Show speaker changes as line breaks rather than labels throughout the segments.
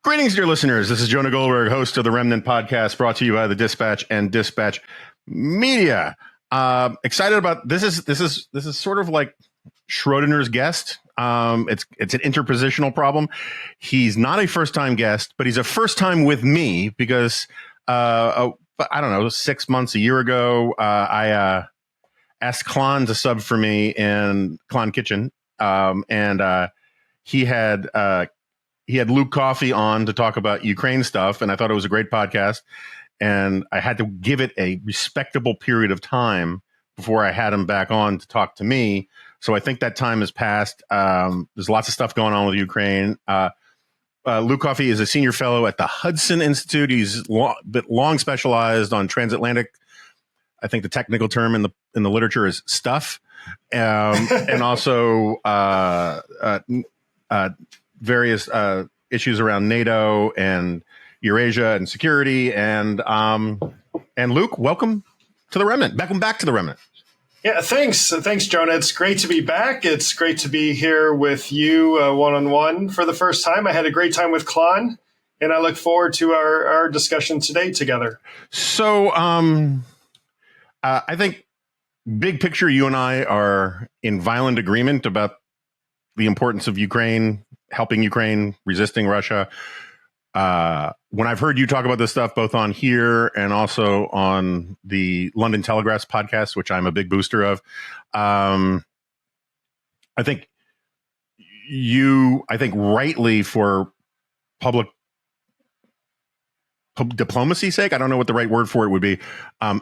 Greetings, dear listeners. This is Jonah Goldberg, host of the Remnant podcast, brought to you by the Dispatch and Dispatch Media. Excited about this is sort of like Schrodinger's guest. It's an interpositional problem. He's not a first time guest, but he's a first time with me because I don't know, 6 months, a year ago, I asked Klon to sub for me in Klon Kitchen, and he had Luke Coffey on to talk about Ukraine stuff, and I thought it was a great podcast. And I had to give it a respectable period of time before I had him back on to talk to me. So I think that time has passed. There's lots of stuff going on with Ukraine. Luke Coffey is a senior fellow at the Hudson Institute. He's long specialized on transatlantic. I think the technical term in the literature is stuff, and also various issues around NATO and Eurasia and security. And Luke, welcome to the Remnant. Welcome back to the Remnant.
Yeah, thanks, Jonah. It's great to be back. It's great to be here with you one-on-one for the first time. I had a great time with Klon, and I look forward to our discussion today together.
So I think big picture, you and I are in violent agreement about the importance of Ukraine, helping Ukraine, resisting Russia. When I've heard you talk about this stuff, both on here and also on the London Telegraph's podcast, which I'm a big booster of, I think rightly for public diplomacy's sake, I don't know what the right word for it would be,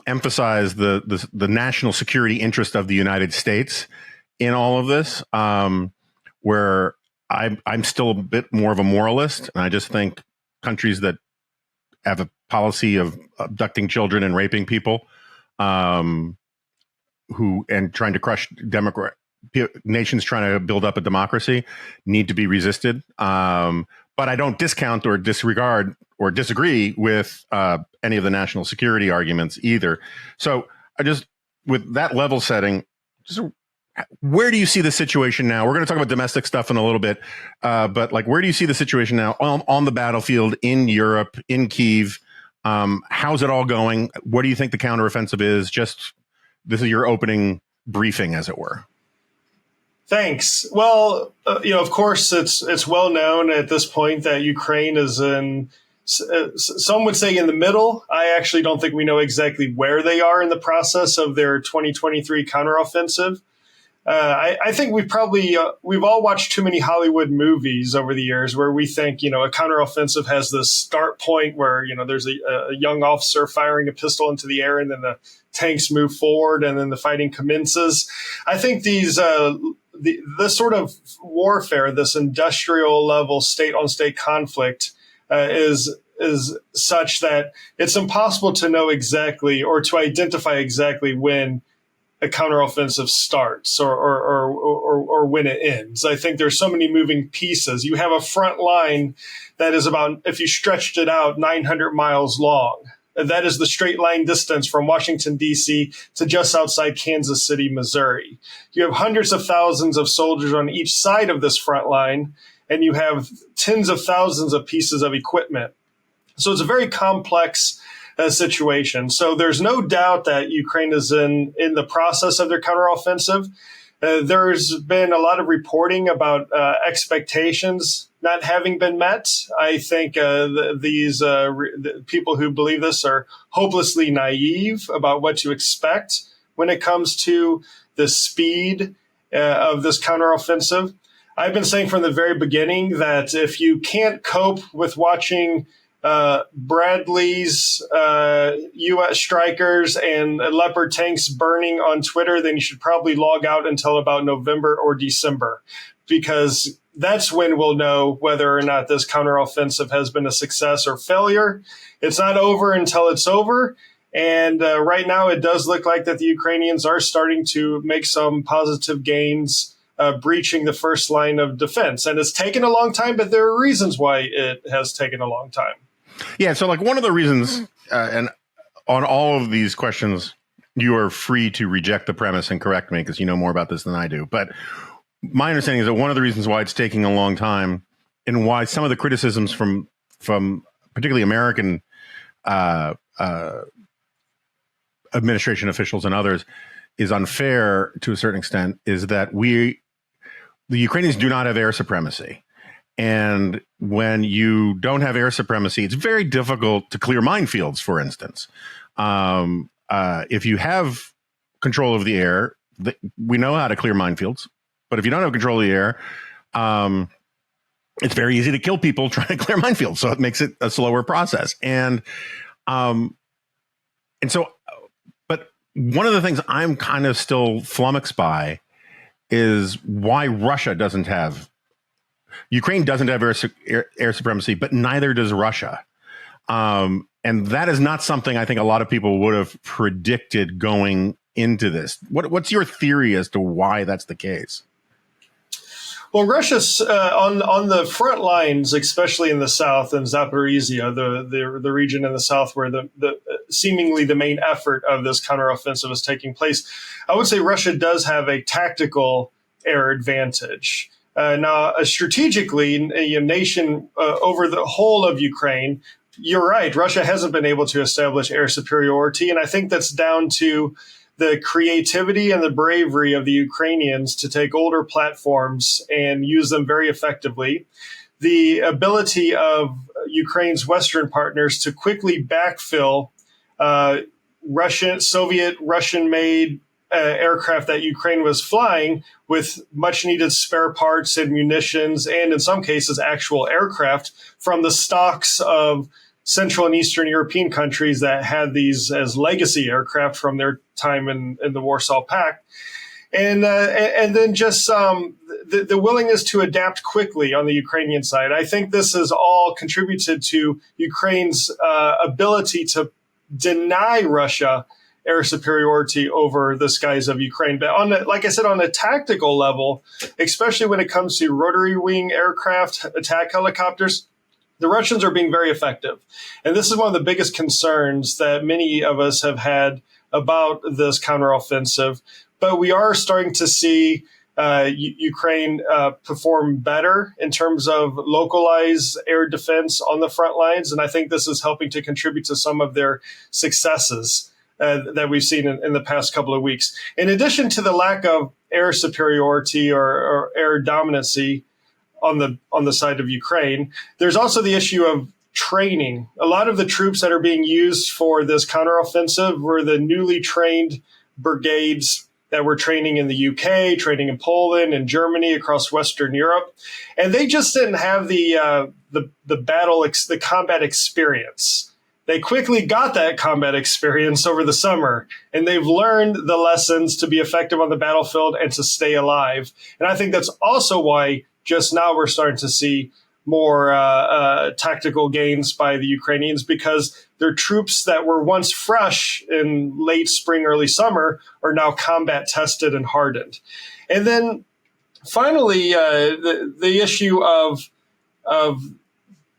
emphasize the national security interest of the United States in all of this, where I'm still a bit more of a moralist, and I just think countries that have a policy of abducting children and raping people, and trying to crush nations trying to build up a democracy need to be resisted. But I don't discount or disregard or disagree with any of the national security arguments either. So with that level setting, where do you see the situation now? We're going to talk about domestic stuff in a little bit, but where do you see the situation now on the battlefield in Europe, in Kyiv? How's it all going? What do you think the counteroffensive is? This is your opening briefing, as it were.
Thanks. Well, of course, it's well known at this point that Ukraine is in, some would say, in the middle. I actually don't think we know exactly where they are in the process of their 2023 counteroffensive. I think we've all watched too many Hollywood movies over the years where we think, a counteroffensive has this start point where, there's a young officer firing a pistol into the air and then the tanks move forward and then the fighting commences. I think this sort of warfare, this industrial level state on state conflict is such that it's impossible to know exactly or to identify exactly when a counteroffensive starts or when it ends. I think there's so many moving pieces. You have a front line that is about, if you stretched it out, 900 miles long. That is the straight line distance from Washington, D.C. to just outside Kansas City, Missouri. You have hundreds of thousands of soldiers on each side of this front line, and you have tens of thousands of pieces of equipment. So it's a very complex situation. So there's no doubt that Ukraine is in the process of their counteroffensive. There's been a lot of reporting about expectations not having been met. I think these people who believe this are hopelessly naive about what to expect when it comes to the speed of this counteroffensive. I've been saying from the very beginning that if you can't cope with watching Bradley's U.S. strikers and Leopard tanks burning on Twitter, then you should probably log out until about November or December, because that's when we'll know whether or not this counteroffensive has been a success or failure. It's not over until it's over. And right now it does look like that the Ukrainians are starting to make some positive gains, breaching the first line of defense. And it's taken a long time, but there are reasons why it has taken a long time.
Yeah, so one of the reasons, and on all of these questions, you are free to reject the premise and correct me because you know more about this than I do. But my understanding is that one of the reasons why it's taking a long time and why some of the criticisms from from particularly American administration officials and others is unfair to a certain extent is that the Ukrainians do not have air supremacy. And when you don't have air supremacy, it's very difficult to clear minefields, for instance. If you have control of the air, we know how to clear minefields. But if you don't have control of the air, it's very easy to kill people trying to clear minefields. So it makes it a slower process. And so, but one of the things I'm kind of still flummoxed by is why Russia doesn't have, Ukraine doesn't have air supremacy, but neither does Russia. And that is not something I think a lot of people would have predicted going into this. What's your theory as to why that's the case?
Well, Russia's on the front lines, especially in the south and Zaporizhia, the region in the south where the seemingly the main effort of this counteroffensive is taking place. I would say Russia does have a tactical air advantage. Now, strategically, a nation over the whole of Ukraine, you're right, Russia hasn't been able to establish air superiority, and I think that's down to the creativity and the bravery of the Ukrainians to take older platforms and use them very effectively. The ability of Ukraine's Western partners to quickly backfill Soviet Russian-made aircraft that Ukraine was flying with much needed spare parts and munitions, and in some cases, actual aircraft from the stocks of Central and Eastern European countries that had these as legacy aircraft from their time in the Warsaw Pact. And then just the willingness to adapt quickly on the Ukrainian side. I think this has all contributed to Ukraine's ability to deny Russia air superiority over the skies of Ukraine. But like I said, on a tactical level, especially when it comes to rotary wing aircraft, attack helicopters, the Russians are being very effective. And this is one of the biggest concerns that many of us have had about this counteroffensive. But we are starting to see Ukraine perform better in terms of localized air defense on the front lines. And I think this is helping to contribute to some of their successes that we've seen in the past couple of weeks. In addition to the lack of air superiority or air dominancy on the side of Ukraine, there's also the issue of training. A lot of the troops that are being used for this counteroffensive were the newly trained brigades that were training in the UK, training in Poland and Germany, across Western Europe, and they just didn't have the combat experience. They quickly got that combat experience over the summer, and they've learned the lessons to be effective on the battlefield and to stay alive. And I think that's also why just now we're starting to see more tactical gains by the Ukrainians, because their troops that were once fresh in late spring, early summer are now combat tested and hardened. And then finally, the issue of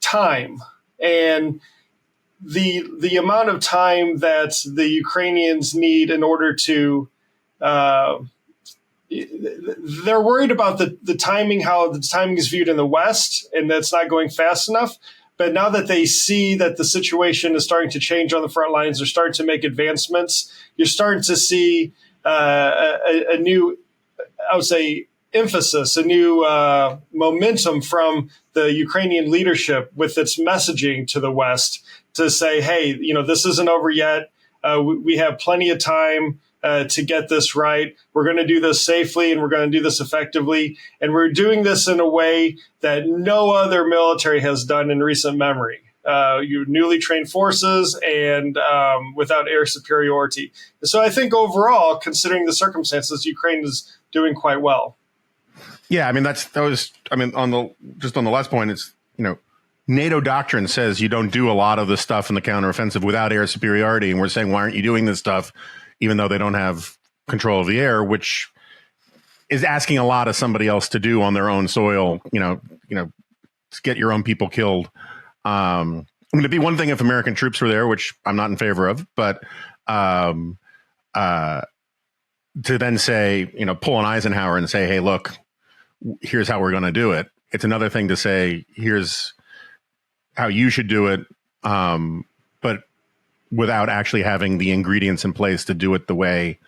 time and the amount of time that the Ukrainians need in order to they're worried about the timing, how the timing is viewed in the West, and that's not going fast enough. But now that they see that the situation is starting to change on the front lines, they're starting to make advancements. You're starting to see a new, I would say, emphasis, a new momentum from the Ukrainian leadership with its messaging to the West to say, hey, this isn't over yet. We have plenty of time to get this right. We're going to do this safely, and we're going to do this effectively. And we're doing this in a way that no other military has done in recent memory. Newly trained forces and without air superiority. So I think overall, considering the circumstances, Ukraine is doing quite well.
Yeah, I mean, on the last point, it's, NATO doctrine says you don't do a lot of the stuff in the counteroffensive without air superiority. And we're saying, why aren't you doing this stuff, even though they don't have control of the air, which is asking a lot of somebody else to do on their own soil, to get your own people killed. I mean, it'd be one thing if American troops were there, which I'm not in favor of, but to then say, pull an Eisenhower and say, hey, look, here's how we're going to do it. It's another thing to say, here's how you should do it, but without actually having the ingredients in place to do it the way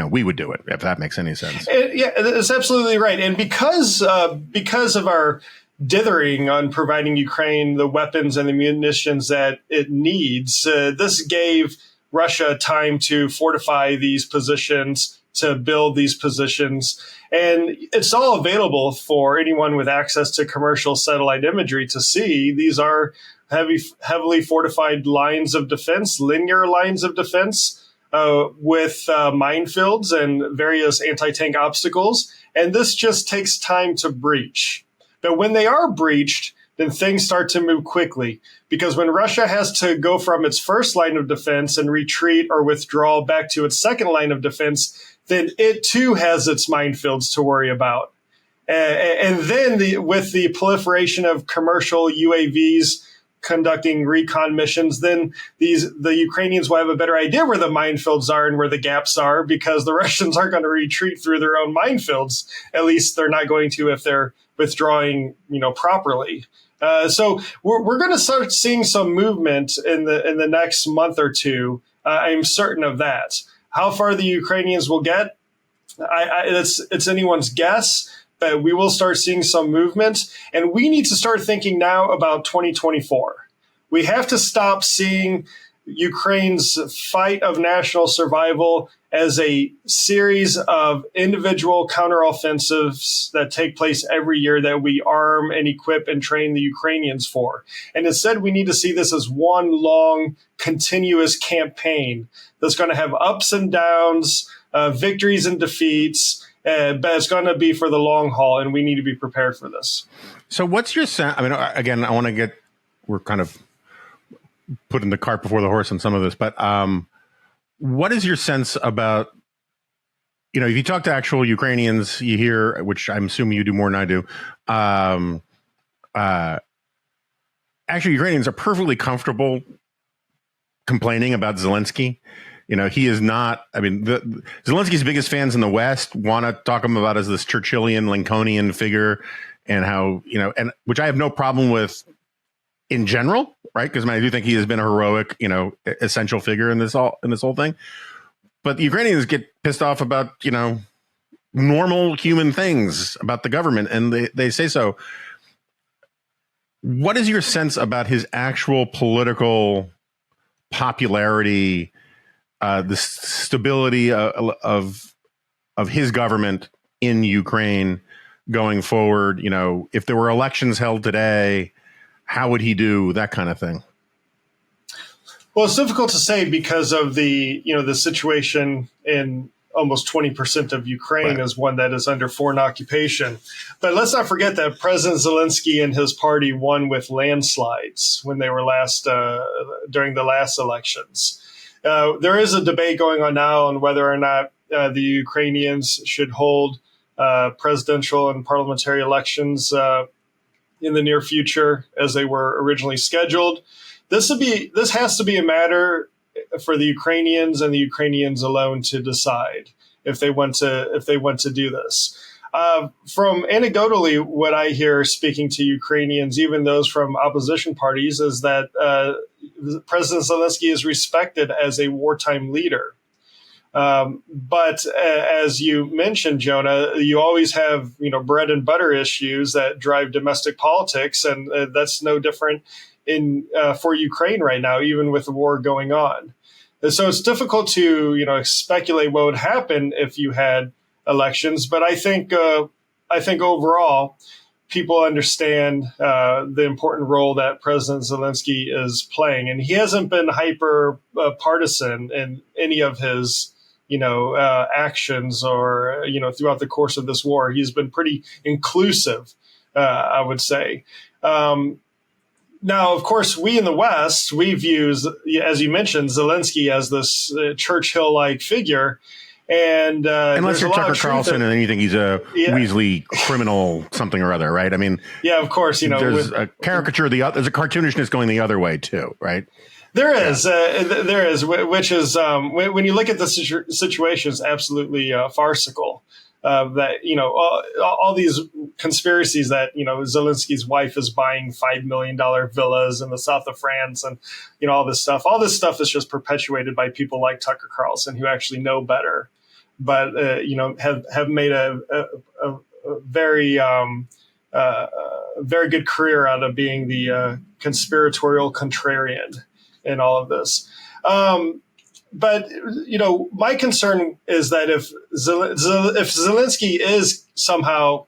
we would do it, if that makes any sense.
Yeah, that's absolutely right. And because of our dithering on providing Ukraine the weapons and the munitions that it needs, this gave Russia time to fortify these positions, to build these positions. And it's all available for anyone with access to commercial satellite imagery to see. These are heavily fortified lines of defense, linear lines of defense, with minefields and various anti-tank obstacles. And this just takes time to breach. But when they are breached, then things start to move quickly. Because when Russia has to go from its first line of defense and retreat or withdraw back to its second line of defense, then it too has its minefields to worry about. And then with the proliferation of commercial UAVs conducting recon missions, then the Ukrainians will have a better idea where the minefields are and where the gaps are, because the Russians aren't going to retreat through their own minefields. At least they're not going to if they're withdrawing, properly. So we're going to start seeing some movement in the next month or two. I'm certain of that. How far the Ukrainians will get, it's anyone's guess. But we will start seeing some movement, and we need to start thinking now about 2024. We have to stop seeing Ukraine's fight of national survival as a series of individual counteroffensives that take place every year that we arm and equip and train the Ukrainians for. And instead, we need to see this as one long, continuous campaign that's going to have ups and downs, victories and defeats, but it's going to be for the long haul, and we need to be prepared for this.
So what's your sense? I mean, again, I want to we're kind of putting the cart before the horse on some of this, but what is your sense about, if you talk to actual Ukrainians, you hear, which I'm assuming you do more than I do, actually Ukrainians are perfectly comfortable complaining about Zelensky. He is not. I mean, Zelensky's biggest fans in the West want to talk him about as this Churchillian, Lincolnian figure, and how and which I have no problem with in general, right? Because I do think he has been a heroic, essential figure in this whole thing. But the Ukrainians get pissed off about normal human things about the government, and they say so. What is your sense about his actual political popularity? The stability of his government in Ukraine going forward. If there were elections held today, how would he do, that kind of thing?
Well, it's difficult to say because of the situation in almost 20% of Ukraine is one that is under foreign occupation. But let's not forget that President Zelensky and his party won with landslides when they were during the last elections. There is a debate going on now on whether or not the Ukrainians should hold presidential and parliamentary elections in the near future as they were originally scheduled. This has to be a matter for the Ukrainians and the Ukrainians alone to decide if they want to do this. From anecdotally, what I hear speaking to Ukrainians, even those from opposition parties, is that President Zelensky is respected as a wartime leader. But as you mentioned, Jonah, you always have bread and butter issues that drive domestic politics, and that's no different for Ukraine right now, even with the war going on. And so it's difficult to speculate what would happen if you had elections, but I think overall people understand the important role that President Zelensky is playing, and he hasn't been hyper partisan in any of his actions or throughout the course of this war. He's been pretty inclusive, I would say. Now, of course, we in the West, we view, as you mentioned, Zelensky as this Churchill-like figure. And
unless you're Tucker Carlson and then you think he's a Weasley criminal something or other, right? I mean,
yeah, of course,
there's a caricature. There's a cartoonishness going the other way too, right?
There is, which is when you look at the situation, it's absolutely farcical. that, all these conspiracies that, Zelensky's wife is buying $5 million villas in the south of France, and, all this stuff. All this stuff is just perpetuated by people like Tucker Carlson, who actually know better, but, have made a very, very good career out of being the conspiratorial contrarian in all of this. But, my concern is that if Zelensky is somehow,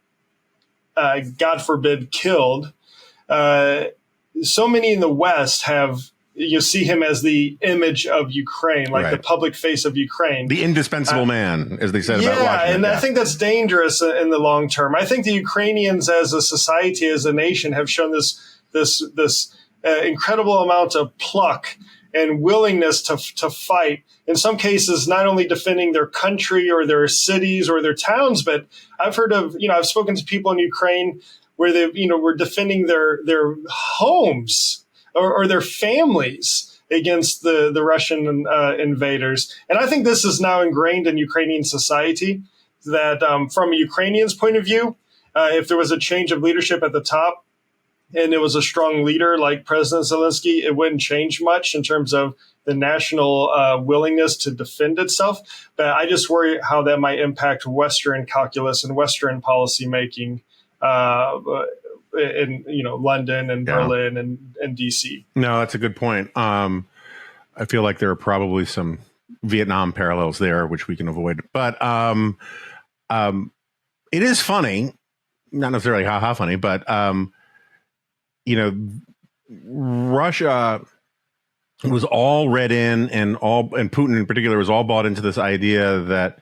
God forbid, killed, so many in the West you see him as the image of Ukraine, like the public face of Ukraine.
The indispensable man, as they said about Washington.
And I think that's dangerous in the long term. I think the Ukrainians as a society, as a nation, have shown this incredible amount of pluck and willingness to fight, in some cases, not only defending their country or their cities or their towns, but I've heard of, I've spoken to people in Ukraine where they, were defending their homes or their families against the Russian invaders. And I think this is now ingrained in Ukrainian society that from a Ukrainian's point of view, if there was a change of leadership at the top, and it was a strong leader like President Zelensky, it wouldn't change much in terms of the national willingness to defend itself. But I just worry how that might impact Western calculus and Western policymaking in London and Berlin and DC. No,
that's a good point. I feel like there are probably some Vietnam parallels there, which we can avoid. But it is funny, not necessarily ha funny, but Russia was all read in, and Putin in particular was all bought into this idea that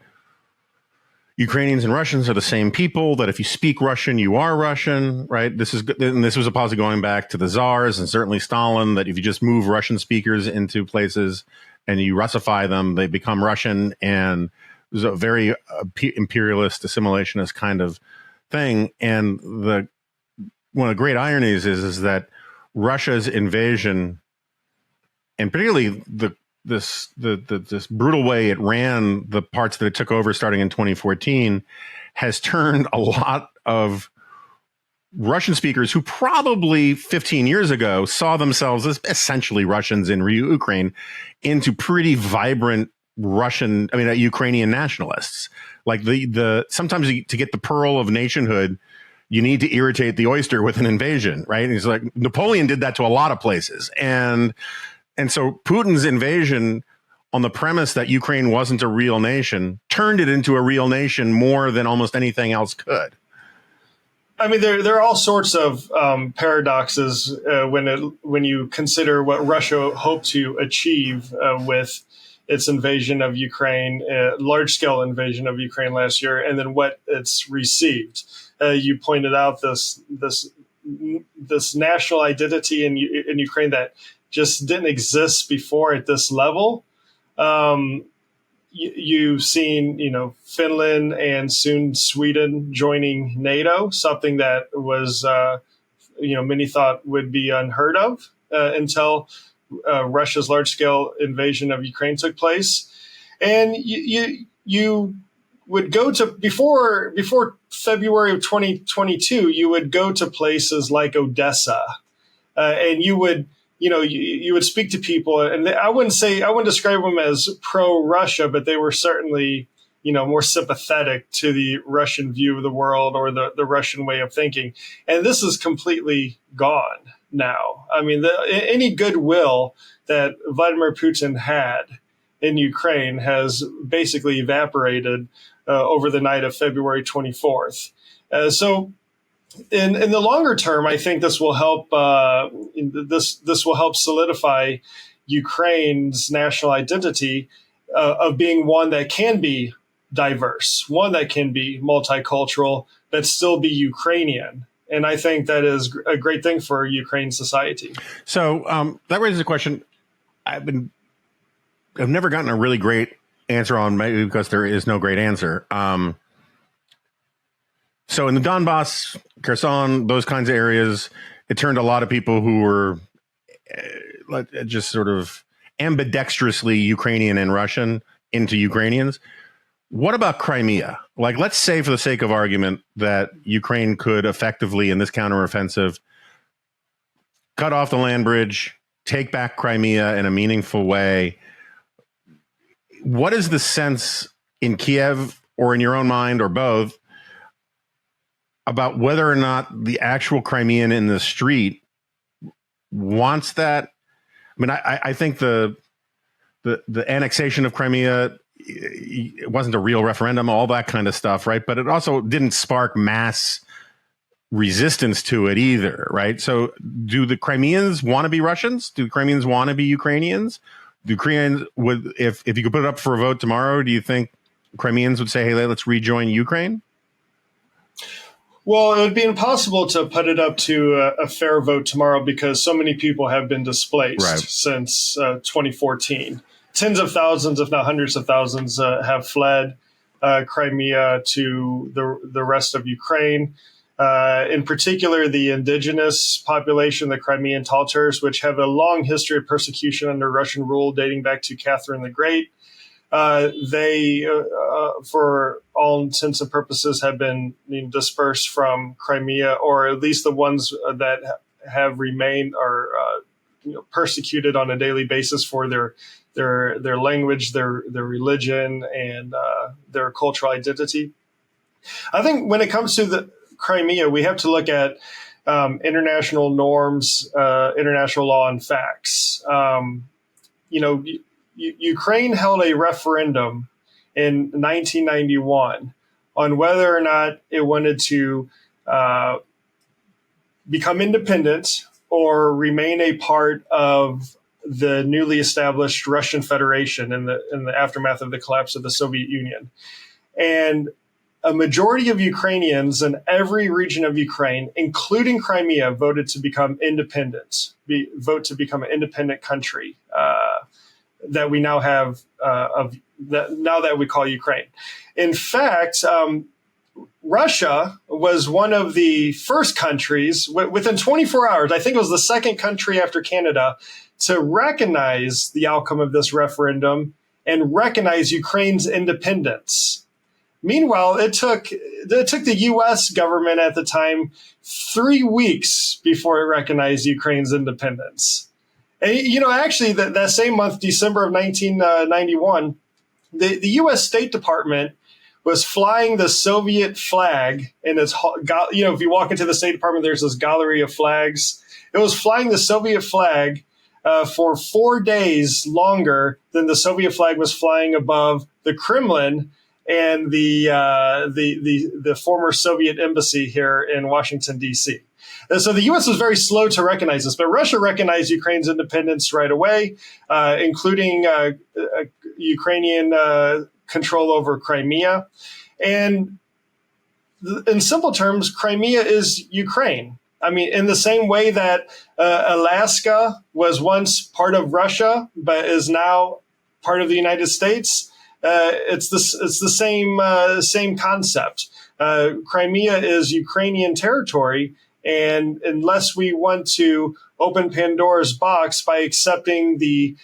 Ukrainians and Russians are the same people, that if you speak Russian, you are Russian, right? This was a policy going back to the czars and certainly Stalin, that if you just move Russian speakers into places and you Russify them, they become Russian. And it was a very imperialist, assimilationist kind of thing. And one of the great ironies is that Russia's invasion, and particularly this brutal way it ran the parts that it took over starting in 2014, has turned a lot of Russian speakers who probably 15 years ago saw themselves as essentially Russians in Ukraine into pretty vibrant Ukrainian nationalists. Like sometimes to get the pearl of nationhood, you need to irritate the oyster with an invasion, right? And he's like, Napoleon did that to a lot of places. And so Putin's invasion, on the premise that Ukraine wasn't a real nation, turned it into a real nation more than almost anything else could.
I mean, there are all sorts of paradoxes when you consider what Russia hoped to achieve with its invasion of Ukraine, large-scale invasion of Ukraine last year, and then what it's received. You pointed out this national identity in Ukraine that just didn't exist before at this level. You've seen, Finland and soon Sweden joining NATO, something that was, many thought would be unheard of until Russia's large-scale invasion of Ukraine took place. And you would go to before February of 2022, you would go to places like Odessa, and you would you would speak to people, and I wouldn't describe them as pro-Russia, but they were certainly more sympathetic to the Russian view of the world or the Russian way of thinking. And this is completely gone now. I mean, any goodwill that Vladimir Putin had in Ukraine has basically evaporated over the night of February 24th. So in the longer term, I think this will help. This will help solidify Ukraine's national identity of being one that can be diverse, one that can be multicultural, but still be Ukrainian. And I think that is a great thing for Ukraine society.
So that raises a question. I've never gotten a really great answer on, maybe because there is no great answer. So in the Donbass, Kherson, those kinds of areas, it turned a lot of people who were just sort of ambidextrously Ukrainian and Russian into Ukrainians. What about Crimea? Like, let's say for the sake of argument that Ukraine could effectively, in this counteroffensive, cut off the land bridge, take back Crimea in a meaningful way. What is the sense in Kiev or in your own mind or both about whether or not the actual Crimean in the street wants that? I mean, I think the annexation of Crimea, it wasn't a real referendum, all that kind of stuff, right? But it also didn't spark mass resistance to it either, right? So do the Crimeans want to be Russians? Do the Crimeans want to be Ukrainians? Do Ukrainians would, if you could put it up for a vote tomorrow, do you think Crimeans would say, hey, let's rejoin Ukraine?
Well, it would be impossible to put it up to a fair vote tomorrow because so many people have been displaced since 2014. Tens of thousands, if not hundreds of thousands, have fled Crimea to the rest of Ukraine. In particular, the indigenous population, the Crimean Tatars, which have a long history of persecution under Russian rule dating back to Catherine the Great. They, for all intents and purposes, have been dispersed from Crimea, or at least the ones that have remained are persecuted on a daily basis for their language, their religion, and their cultural identity. I think when it comes to the Crimea, we have to look at international norms, international law, and facts. Ukraine held a referendum in 1991 on whether or not it wanted to become independent or remain a part of the newly established Russian Federation in the aftermath of the collapse of the Soviet Union. And a majority of Ukrainians in every region of Ukraine, including Crimea, voted to become independent, vote to become an independent country that we now have now that we call Ukraine. In fact, Russia was one of the first countries within 24 hours. I think it was the second country after Canada to recognize the outcome of this referendum and recognize Ukraine's independence. Meanwhile, it took the U.S. government at the time 3 weeks before it recognized Ukraine's independence. And, actually, that same month, December of 1991, the U.S. State Department was flying the Soviet flag in its, if you walk into the State Department, there's this gallery of flags. It was flying the Soviet flag for 4 days longer than the Soviet flag was flying above the Kremlin and the former Soviet embassy here in Washington, D.C. And so the U.S. was very slow to recognize this, but Russia recognized Ukraine's independence right away, including Ukrainian control over Crimea. And in simple terms, Crimea is Ukraine. I mean, in the same way that Alaska was once part of Russia, but is now part of the United States, it's the same concept. Crimea is Ukrainian territory, and unless we want to open Pandora's box by accepting the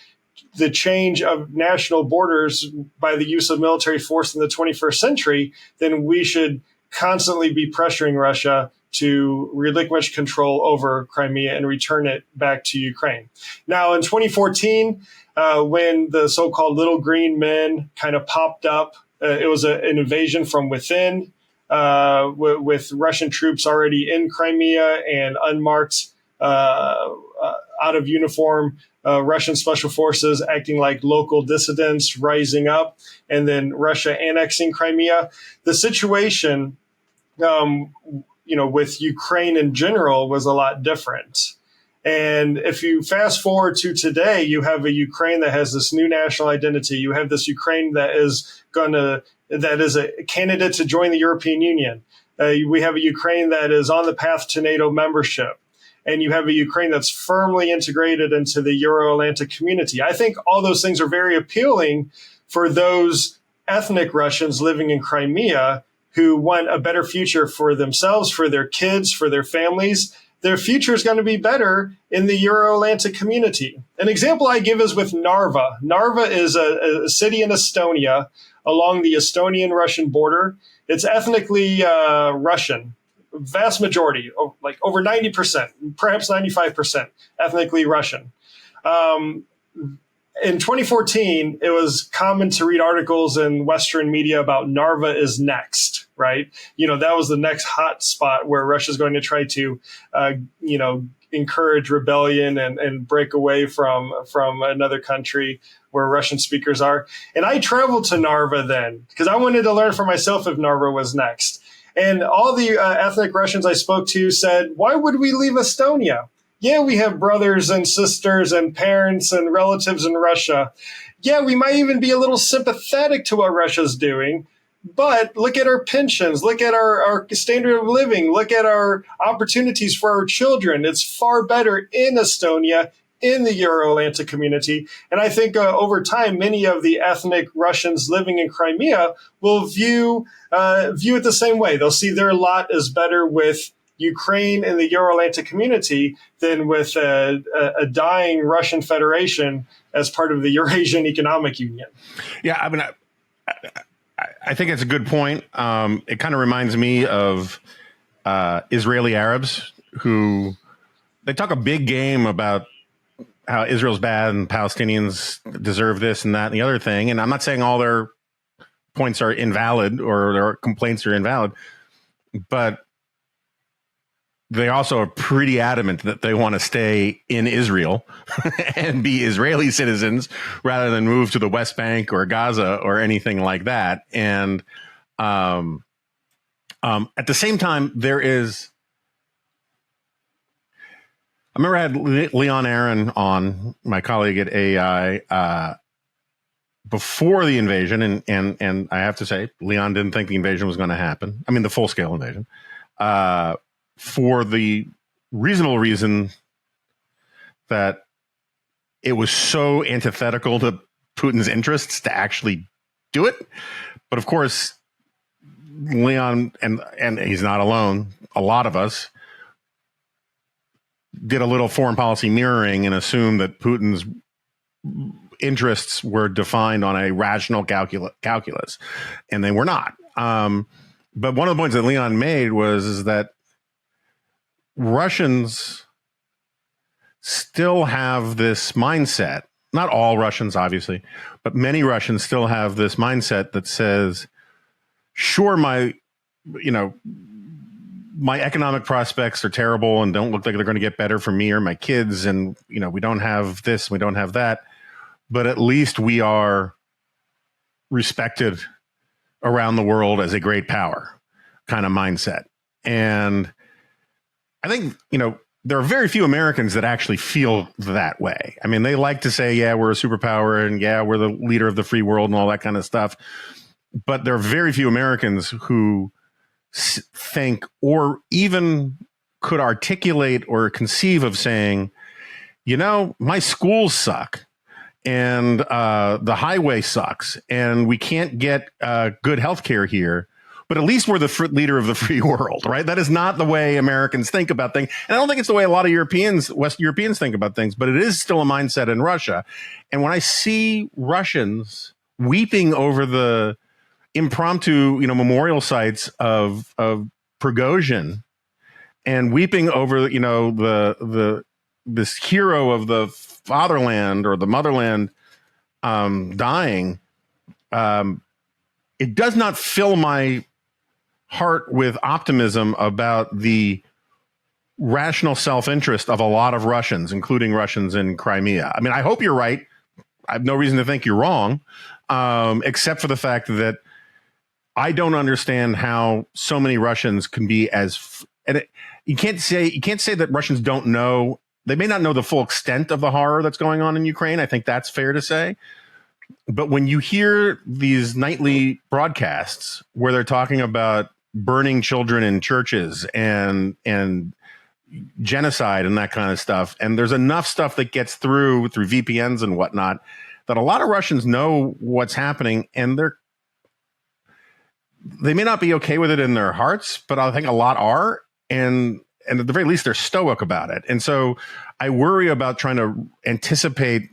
change of national borders by the use of military force in the 21st century, then we should constantly be pressuring Russia to relinquish control over Crimea and return it back to Ukraine. Now, in 2014, when the so-called little green men kind of popped up, it was an invasion from within, with Russian troops already in Crimea and unmarked, out of uniform Russian special forces acting like local dissidents rising up, and then Russia annexing Crimea. The situation, with Ukraine in general was a lot different. And if you fast forward to today, you have a Ukraine that has this new national identity. You have this Ukraine that is a candidate to join the European Union. We have a Ukraine that is on the path to NATO membership. And you have a Ukraine that's firmly integrated into the Euro-Atlantic community. I think all those things are very appealing for those ethnic Russians living in Crimea who want a better future for themselves, for their kids, for their families. Their future is going to be better in the Euro-Atlantic community. An example I give is with Narva. Narva is a city in Estonia along the Estonian-Russian border. It's ethnically Russian. Vast majority, like over 90%, perhaps 95% ethnically Russian. In 2014, it was common to read articles in Western media about Narva is next, right? That was the next hot spot where Russia's going to try to, encourage rebellion and break away from another country where Russian speakers are. And I traveled to Narva then because I wanted to learn for myself if Narva was next. And all the ethnic Russians I spoke to said, why would we leave Estonia? Yeah, we have brothers and sisters and parents and relatives in Russia. Yeah, we might even be a little sympathetic to what Russia's doing. But look at our pensions, look at our standard of living, look at our opportunities for our children. It's far better in Estonia, in the Euro-Atlantic community. And I think over time, many of the ethnic Russians living in Crimea will view it the same way. They'll see their lot as better with Ukraine and the Euro-Atlantic community than with a dying Russian Federation as part of the Eurasian Economic Union.
Yeah, I mean, I think it's a good point. It kind of reminds me of Israeli Arabs who they talk a big game about how Israel's bad and Palestinians deserve this and that and the other thing. And I'm not saying all their points are invalid or their complaints are invalid, but they also are pretty adamant that they want to stay in Israel and be Israeli citizens rather than move to the West Bank or Gaza or anything like that. And at the same time, there is, I remember I had Leon Aron on, my colleague at AI, before the invasion. And I have to say, Leon didn't think the invasion was going to happen. I mean, the full scale invasion. For the reasonable reason that it was so antithetical to Putin's interests to actually do it. But of course, Leon, and he's not alone, a lot of us did a little foreign policy mirroring and assumed that Putin's interests were defined on a rational calculus, and they were not. But one of the points that Leon made is that Russians still have this mindset, not all Russians, obviously, but many Russians still have this mindset that says, sure, my economic prospects are terrible and don't look like they're going to get better for me or my kids. And, we don't have this, we don't have that, but at least we are respected around the world as a great power kind of mindset. And I think, there are very few Americans that actually feel that way. I mean, they like to say, yeah, we're a superpower and yeah, we're the leader of the free world and all that kind of stuff. But there are very few Americans who think or even could articulate or conceive of saying, my schools suck and the highway sucks and we can't get good health care here. But at least we're the leader of the free world, right? That is not the way Americans think about things. And I don't think it's the way a lot of West Europeans think about things, but it is still a mindset in Russia. And when I see Russians weeping over the impromptu, memorial sites of Prigozhin and weeping over, this hero of the fatherland or the motherland dying, it does not fill my heart with optimism about the rational self-interest of a lot of Russians, including Russians in Crimea. I mean, I hope you're right. I have no reason to think you're wrong, except for the fact that I don't understand how so many Russians can be you can't say that Russians don't know. They may not know the full extent of the horror that's going on in Ukraine. I think that's fair to say. But when you hear these nightly broadcasts where they're talking about burning children in churches and genocide and that kind of stuff, and there's enough stuff that gets through VPNs and whatnot, that a lot of Russians know what's happening, and they may not be okay with it in their hearts, but I think a lot are, and at the very least, they're stoic about it. And so I worry about trying to anticipate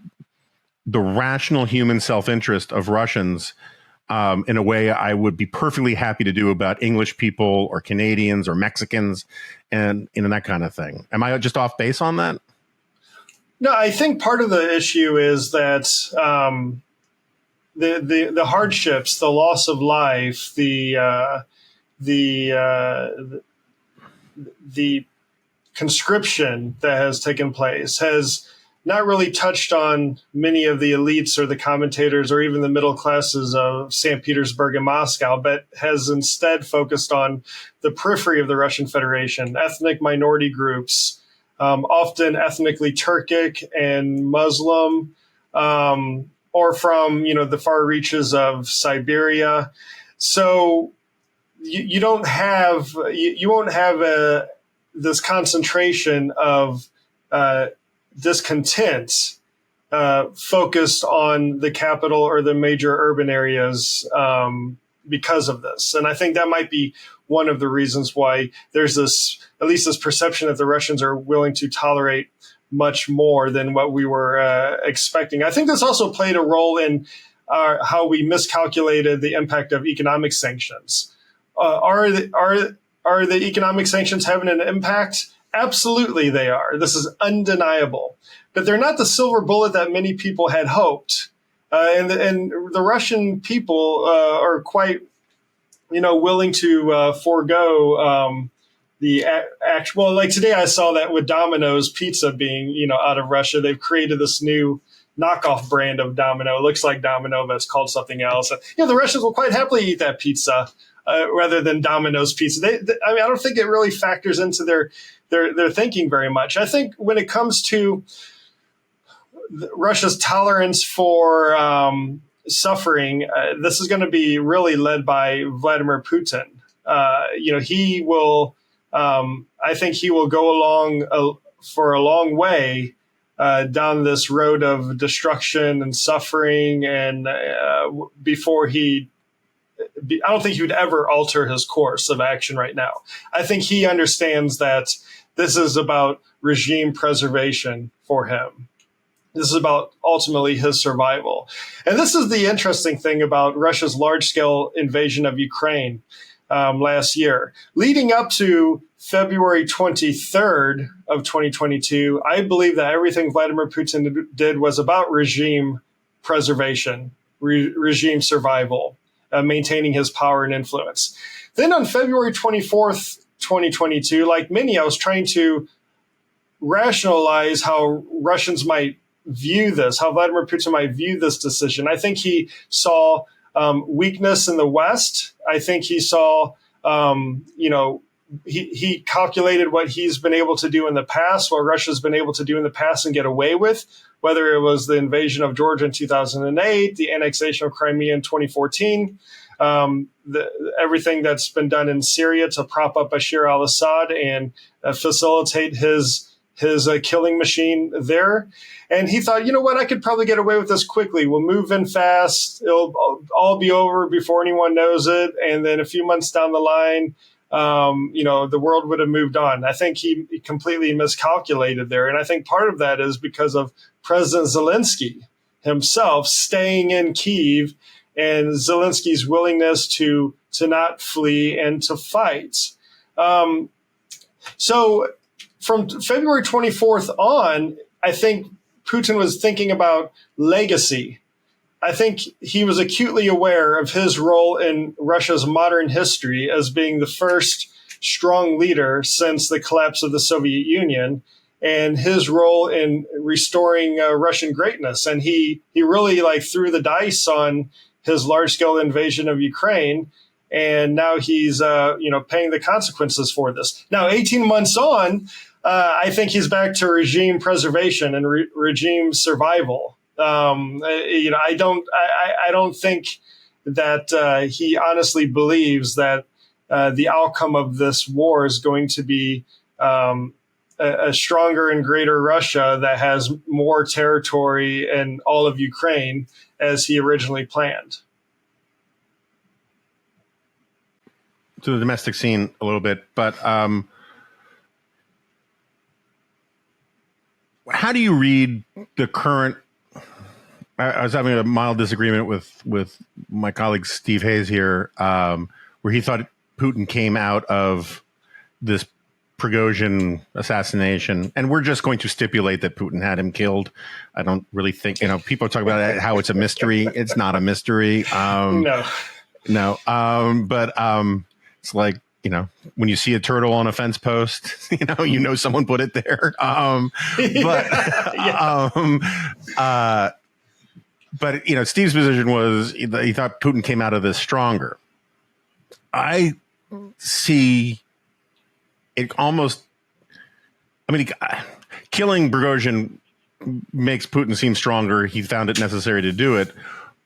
the rational human self-interest of Russians in a way I would be perfectly happy to do about English people or Canadians or Mexicans and that kind of thing. Am I just off base on that?
No, I think part of the issue is that the hardships, the loss of life, the conscription that has taken place has not really touched on many of the elites or the commentators or even the middle classes of St. Petersburg and Moscow, but has instead focused on the periphery of the Russian Federation, ethnic minority groups, often ethnically Turkic and Muslim, or from the far reaches of Siberia. So you won't have this concentration of discontent focused on the capital or the major urban areas because of this. And I think that might be one of the reasons why there's at least this perception that the Russians are willing to tolerate much more than what we were expecting. I think this also played a role in how we miscalculated the impact of economic sanctions. Are the economic sanctions having an impact? Absolutely, they are. This is undeniable. But they're not the silver bullet that many people had hoped. And the Russian people are quite, willing to forego the actual. Like today, I saw that with Domino's Pizza being, out of Russia, they've created this new knockoff brand of Domino. It looks like Domino, but it's called something else. The Russians will quite happily eat that pizza rather than Domino's Pizza. I don't think it really factors into their thinking very much. I think when it comes to Russia's tolerance for suffering, this is going to be really led by Vladimir Putin. He will. I think he will go along for a long way down this road of destruction and suffering, and before I don't think he would ever alter his course of action right now. I think he understands that this is about regime preservation for him. This is about ultimately his survival. And this is the interesting thing about Russia's large-scale invasion of Ukraine last year. Leading up to February 23rd of 2022, I believe that everything Vladimir Putin did was about regime preservation, regime survival, maintaining his power and influence. Then on February 24th, 2022, like many, I was trying to rationalize how Russians might view this, how Vladimir Putin might view this decision. I think he saw weakness in the West. I think he saw, he calculated what he's been able to do in the past, what Russia's been able to do in the past and get away with, whether it was the invasion of Georgia in 2008, the annexation of Crimea in 2014, everything that's been done in Syria to prop up Bashar al-Assad and facilitate his killing machine there. And he thought, I could probably get away with this quickly. We'll move in fast. It'll all be over before anyone knows it. And then a few months down the line, the world would have moved on. I think he completely miscalculated there. And I think part of that is because of President Zelensky himself staying in Kyiv and Zelensky's willingness to not flee and to fight. So from February 24th on, I think Putin was thinking about legacy. I think he was acutely aware of his role in Russia's modern history as being the first strong leader since the collapse of the Soviet Union and his role in restoring Russian greatness. And he really threw the dice on his large-scale invasion of Ukraine. And now he's, paying the consequences for this. Now, 18 months on, I think he's back to regime preservation and regime survival. I don't think that he honestly believes that the outcome of this war is going to be a stronger and greater Russia that has more territory in all of Ukraine as he originally planned.
To the domestic scene a little bit, but how do you read the current I was having a mild disagreement with my colleague Steve Hayes here, where he thought Putin came out of this Prigozhin assassination, and we're just going to stipulate that Putin had him killed. I don't really think, people talk about it, how it's a mystery. It's not a mystery. No. But it's like, when you see a turtle on a fence post, someone put it there. But Steve's position was he thought Putin came out of this stronger. I see it almost. Killing Prigozhin makes Putin seem stronger. He found it necessary to do it.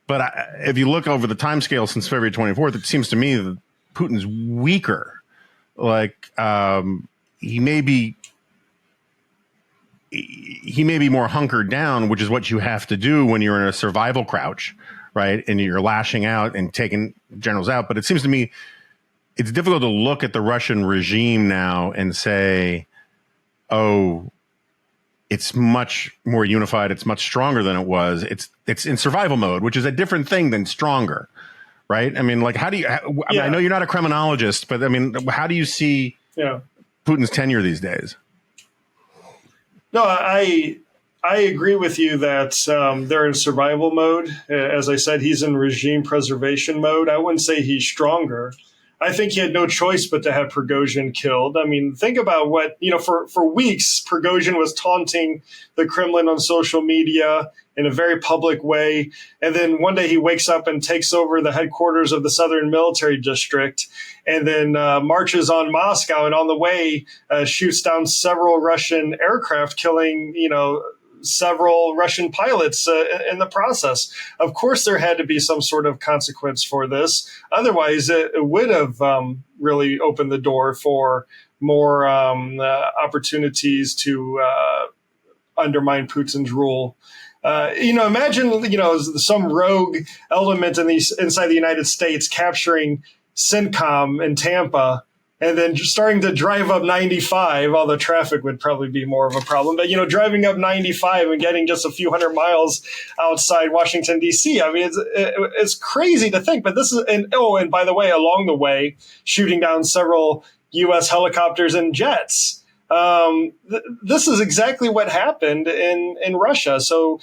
But if you look over the timescale since February 24th, it seems to me that Putin's weaker. Like he may be more hunkered down, which is what you have to do when you're in a survival crouch, right? And you're lashing out and taking generals out. But it seems to me it's difficult to look at the Russian regime now and say, oh, it's much more unified. It's much stronger than it was. It's in survival mode, which is a different thing than stronger, right? I mean, like, how do you? I know you're not a criminologist, but I mean, how do you see Putin's tenure these days?
No, I agree with you that they're in survival mode. As I said, he's in regime preservation mode. I wouldn't say he's stronger. I think he had no choice but to have Prigozhin killed. I mean, think about what, for weeks, Prigozhin was taunting the Kremlin on social media in a very public way. And then one day he wakes up and takes over the headquarters of the Southern Military District and then marches on Moscow, and on the way shoots down several Russian aircraft, killing, several Russian pilots in the process. Of course, there had to be some sort of consequence for this. Otherwise, it would have really opened the door for more opportunities to undermine Putin's rule. Imagine, some rogue element inside the United States capturing CENTCOM in Tampa and then starting to drive up 95, although traffic would probably be more of a problem. But, driving up 95 and getting just a few hundred miles outside Washington, D.C., I mean, it's crazy to think. But this is, and by the way, along the way, shooting down several U.S. helicopters and jets. This is exactly what happened in Russia. So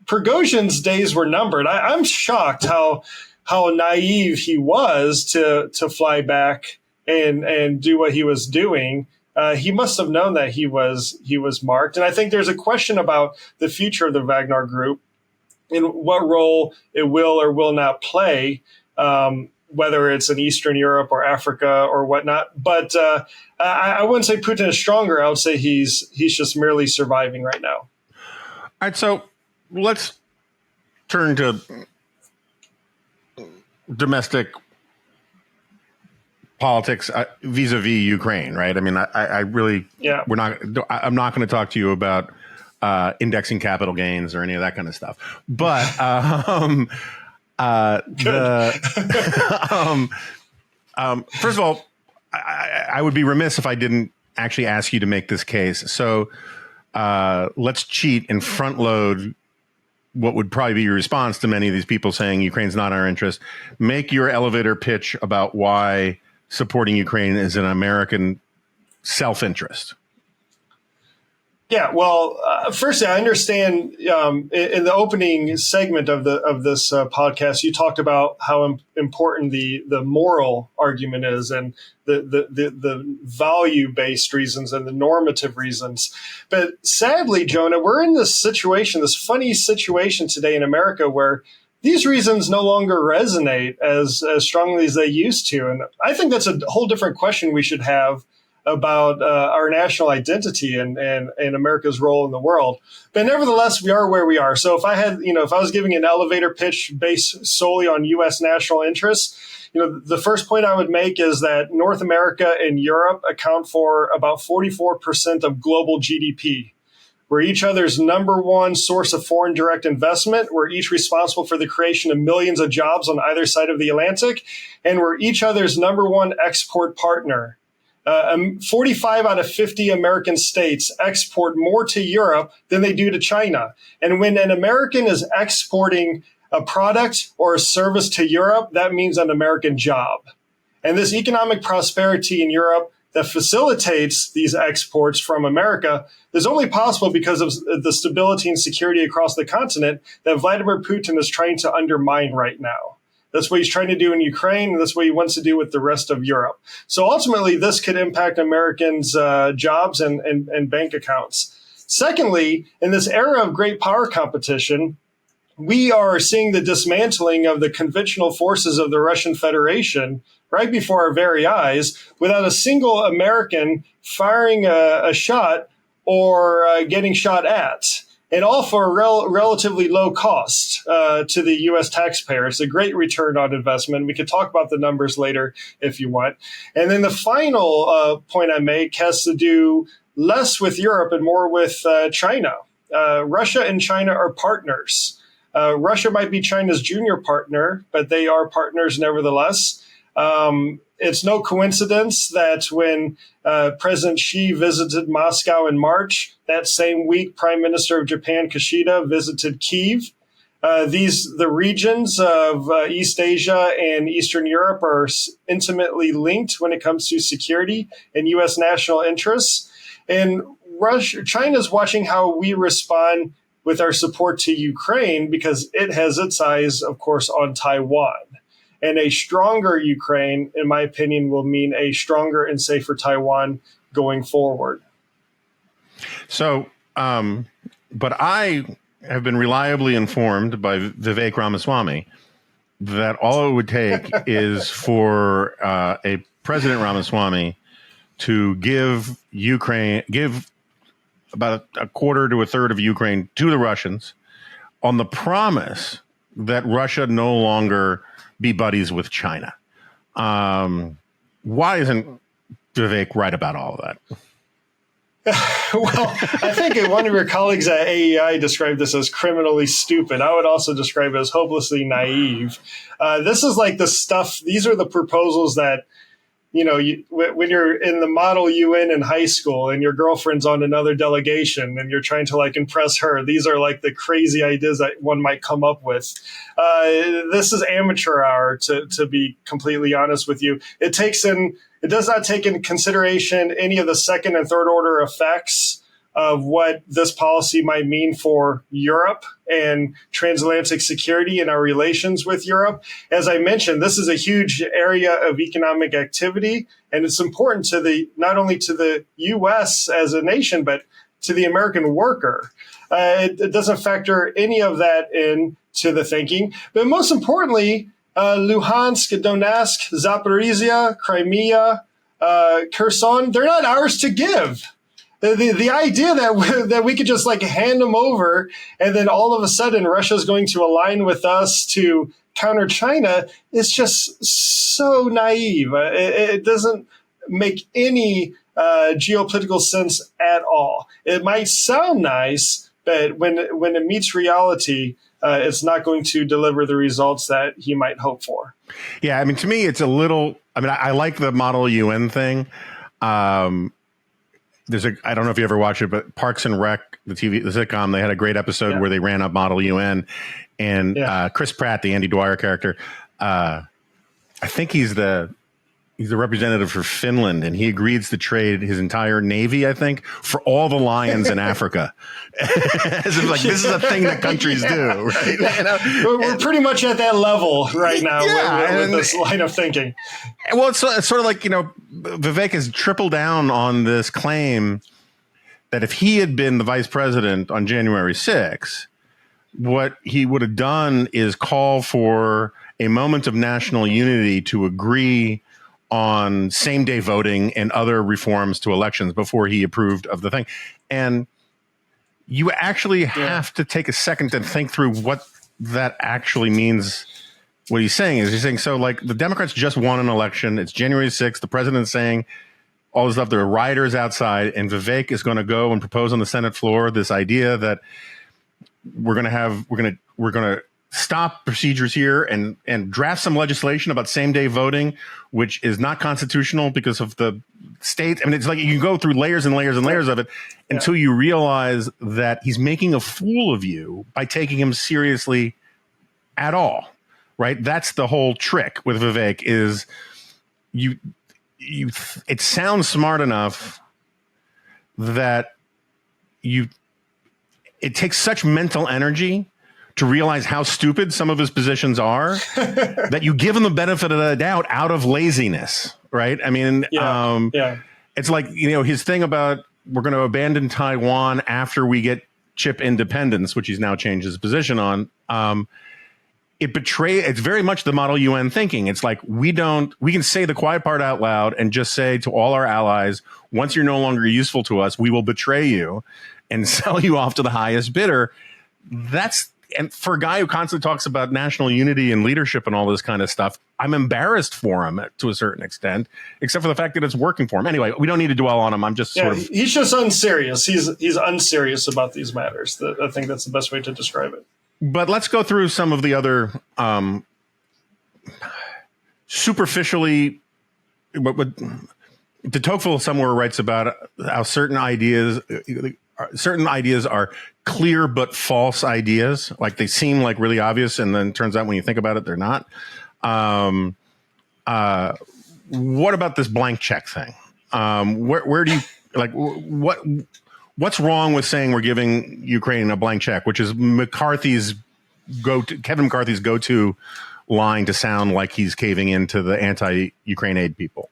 Prigozhin's days were numbered. I'm shocked how naive he was to fly back and do what he was doing. He must have known that he was marked. And I think there's a question about the future of the Wagner Group and what role it will or will not play, whether it's in Eastern Europe or Africa or whatnot. But I wouldn't say Putin is stronger. I would say he's just merely surviving right now.
All right, so let's turn to domestic politics vis-a-vis Ukraine, right? I mean, I really, I'm not going to talk to you about indexing capital gains or any of that kind of stuff. But first of all, I would be remiss if I didn't actually ask you to make this case. So let's cheat and front load what would probably be your response to many of these people saying Ukraine's not our interest. Make your elevator pitch about why supporting Ukraine is an American self-interest.
Yeah, well, firstly, I understand in the opening segment of this podcast, you talked about how important the moral argument is and the value-based reasons and the normative reasons. But sadly, Jonah, we're in this situation, this funny situation today in America where these reasons no longer resonate as strongly as they used to. And I think that's a whole different question we should have about our national identity and America's role in the world. But nevertheless, we are where we are. So if I was giving an elevator pitch based solely on U.S. national interests, the first point I would make is that North America and Europe account for about 44% of global GDP. We're each other's number one source of foreign direct investment. We're each responsible for the creation of millions of jobs on either side of the Atlantic. And we're each other's number one export partner. 45 out of 50 American states export more to Europe than they do to China. And when an American is exporting a product or a service to Europe, that means an American job. And this economic prosperity in Europe that facilitates these exports from America is only possible because of the stability and security across the continent that Vladimir Putin is trying to undermine right now. That's what he's trying to do in Ukraine, and that's what he wants to do with the rest of Europe. So ultimately, this could impact Americans' jobs and bank accounts. Secondly, in this era of great power competition, we are seeing the dismantling of the conventional forces of the Russian Federation right before our very eyes, without a single American firing a shot or getting shot at, and all for a relatively low cost to the U.S. taxpayer. It's a great return on investment. We could talk about the numbers later if you want. And then the final point I make has to do less with Europe and more with China. Russia and China are partners. Russia might be China's junior partner, but they are partners nevertheless. It's no coincidence that when President Xi visited Moscow in March, that same week, Prime Minister of Japan Kishida visited Kyiv. The regions of East Asia and Eastern Europe are intimately linked when it comes to security and U.S. national interests. And China's watching how we respond with our support to Ukraine because it has its eyes, of course, on Taiwan. And a stronger Ukraine, in my opinion, will mean a stronger and safer Taiwan going forward.
So, but I have been reliably informed by Vivek Ramaswamy that all it would take is for a President Ramaswamy to give about a quarter to a third of Ukraine to the Russians on the promise that Russia no longer be buddies with China. Why isn't Vivek right about all of that?
Well, I think one of your colleagues at AEI described this as criminally stupid. I would also describe it as hopelessly naive. This is like the stuff, these are the proposals that, when you're in the model UN in high school and your girlfriend's on another delegation and you're trying to impress her, these are like the crazy ideas that one might come up with. This is amateur hour, to be completely honest with you. It does not take into consideration any of the second and third order effects of what this policy might mean for Europe and transatlantic security and our relations with Europe. As I mentioned, this is a huge area of economic activity, and it's important to not only to the U.S. as a nation, but to the American worker. It doesn't factor any of that into the thinking. But most importantly, Luhansk, Donetsk, Zaporizhia, Crimea, Kherson, they're not ours to give. The idea that we could just hand them over and then all of a sudden Russia's going to align with us to counter China is just so naive. It doesn't make any geopolitical sense at all. It might sound nice, but when it meets reality, it's not going to deliver the results that he might hope for.
Yeah, I mean, to me, it's a little. I mean, I like the Model UN thing. I don't know if you ever watched it, but Parks and Rec, the sitcom, they had a great episode where they ran up Model UN, and Chris Pratt, the Andy Dwyer character, I think he's the representative for Finland, and he agrees to trade his entire navy, I think, for all the lions in Africa. As if this is a thing that countries do, right?
We're pretty much at that level right now with this line of thinking.
Well, it's sort of Vivek has tripled down on this claim that if he had been the vice president on January 6th, what he would have done is call for a moment of national unity to agree on same-day voting and other reforms to elections before he approved of the thing. And you actually have to take a second to think through what that actually means. What he's saying is so the Democrats just won an election. It's January 6th. The president's saying all this stuff. There are rioters outside, and Vivek is going to go and propose on the Senate floor this idea that we're going to stop procedures here and draft some legislation about same-day voting, which is not constitutional because of the state. I mean, it's like you go through layers and layers and layers of it until you realize that he's making a fool of you by taking him seriously at all, right? That's the whole trick with Vivek is it sounds smart enough that it takes such mental energy to realize how stupid some of his positions are that you give him the benefit of the doubt out of laziness, right? I mean, it's like, his thing about we're going to abandon Taiwan after we get chip independence, which he's now changed his position on. It's very much the Model UN thinking. It's like we can say the quiet part out loud and just say to all our allies, once you're no longer useful to us, we will betray you and sell you off to the highest bidder. And for a guy who constantly talks about national unity and leadership and all this kind of stuff, I'm embarrassed for him to a certain extent, except for the fact that it's working for him. Anyway, we don't need to dwell on him. I'm just
he's just unserious. He's unserious about these matters. I think that's the best way to describe it.
But let's go through some of the other superficially what de Tocqueville somewhere writes about how certain ideas are clear but false ideas. Like they seem like really obvious, and then turns out when you think about it, they're not. What about this blank check thing? Where do you like what's wrong with saying we're giving Ukraine a blank check, which is Kevin McCarthy's go-to line to sound like he's caving into the anti-Ukraine aid people?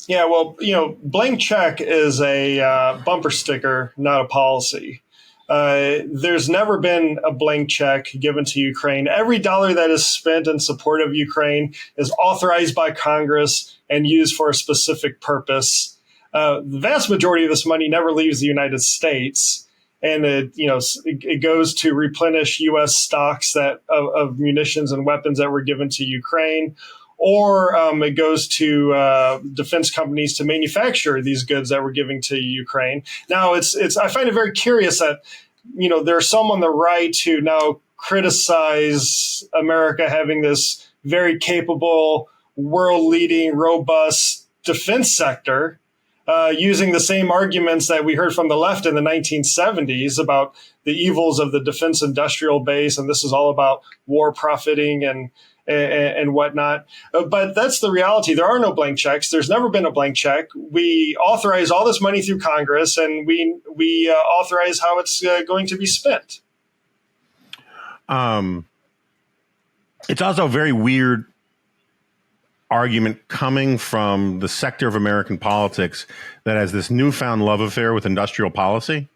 Yeah, well, blank check is a bumper sticker, not a policy. There's never been a blank check given to Ukraine. Every dollar that is spent in support of Ukraine is authorized by Congress and used for a specific purpose. The vast majority of this money never leaves the United States, and it goes to replenish U.S. stocks of munitions and weapons that were given to Ukraine, or it goes to defense companies to manufacture these goods that we're giving to Ukraine. Now, I find it very curious that there are some on the right who now criticize America having this very capable, world-leading, robust defense sector, using the same arguments that we heard from the left in the 1970s about the evils of the defense industrial base, and this is all about war profiting and whatnot. But that's the reality. There are no blank checks. There's never been a blank check. We authorize all this money through Congress, and we authorize how it's going to be spent.
It's also a very weird argument coming from the sector of American politics that has this newfound love affair with industrial policy.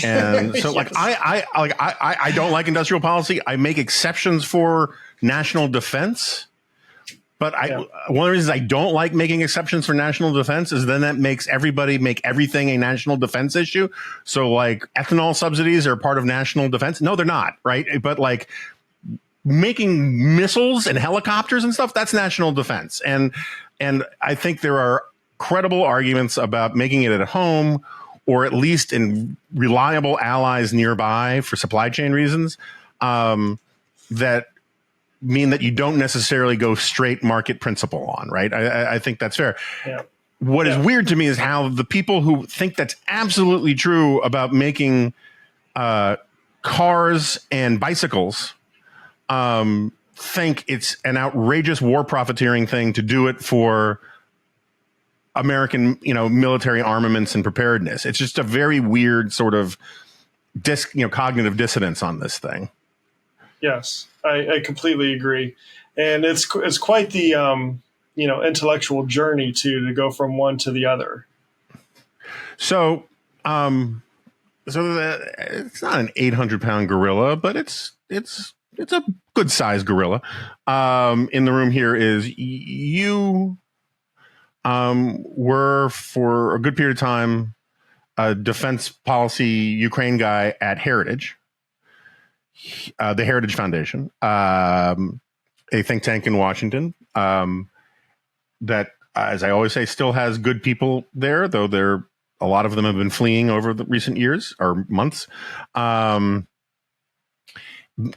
And so
Yes.
I don't like industrial policy. I make exceptions for national defense. But one of the reasons I don't like making exceptions for national defense is then that makes everybody make everything a national defense issue. So like ethanol subsidies are part of national defense. No, they're not. Right. But like making missiles and helicopters and stuff, that's national defense. And I think there are credible arguments about making it at home or at least in reliable allies nearby for supply chain reasons that mean that you don't necessarily go straight market principle on, right? I think that's fair.
Yeah.
What is weird to me is how the people who think that's absolutely true about making cars and bicycles think it's an outrageous war profiteering thing to do it for American, military armaments and preparedness. It's just a very weird sort of cognitive dissonance on this thing.
Yes, I completely agree. And it's quite the, intellectual journey to go from one to the other.
So, it's not an 800-pound gorilla, but it's a good sized gorilla. In the room here is you were for a good period of time a defense policy Ukraine guy at Heritage, the Heritage Foundation, a think tank in Washington that, as I always say, still has good people there, though a lot of them have been fleeing over the recent years or months.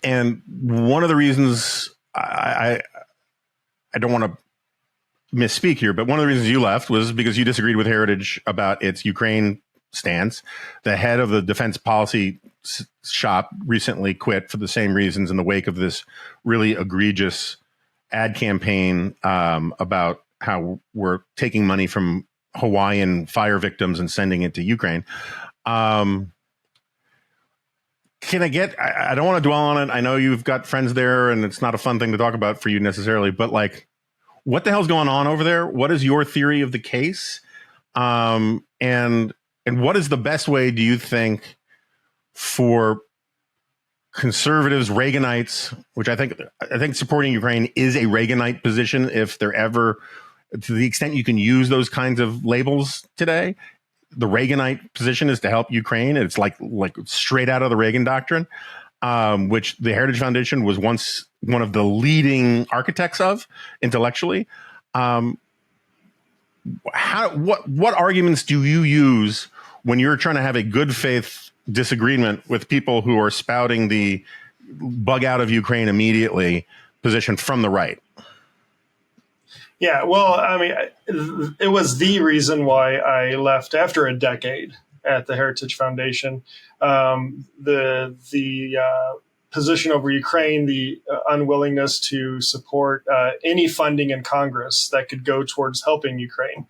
And one of the reasons I don't want to misspeak here, but one of the reasons you left was because you disagreed with Heritage about its Ukraine stance. The head of the defense policy shop recently quit for the same reasons in the wake of this really egregious ad campaign about how we're taking money from Hawaiian fire victims and sending it to Ukraine. Can I get, I don't want to dwell on it. I know you've got friends there and it's not a fun thing to talk about for you necessarily, but like, what the hell's going on over there? What is your theory of the case? And what is the best way, do you think, for conservatives, Reaganites, which I think supporting Ukraine is a Reaganite position if they're ever, to the extent you can use those kinds of labels today, the Reaganite position is to help Ukraine. It's like straight out of the Reagan doctrine, which the Heritage Foundation was once one of the leading architects of intellectually. What arguments do you use when you're trying to have a good faith disagreement with people who are spouting the bug out of Ukraine immediately position from the right?
Yeah, well, I mean, it was the reason why I left after a decade at the Heritage Foundation. The position over Ukraine, the unwillingness to support any funding in Congress that could go towards helping Ukraine.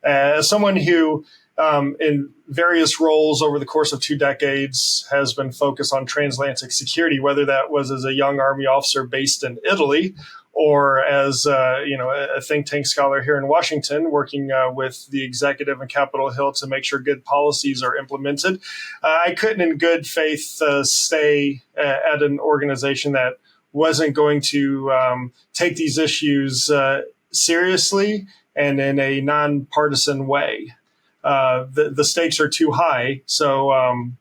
As someone who, in various roles over the course of 2 decades, has been focused on transatlantic security, whether that was as a young Army officer based in Italy or as a think tank scholar here in Washington, working with the executive in Capitol Hill to make sure good policies are implemented. I couldn't in good faith stay at an organization that wasn't going to take these issues seriously and in a nonpartisan way. The stakes are too high, so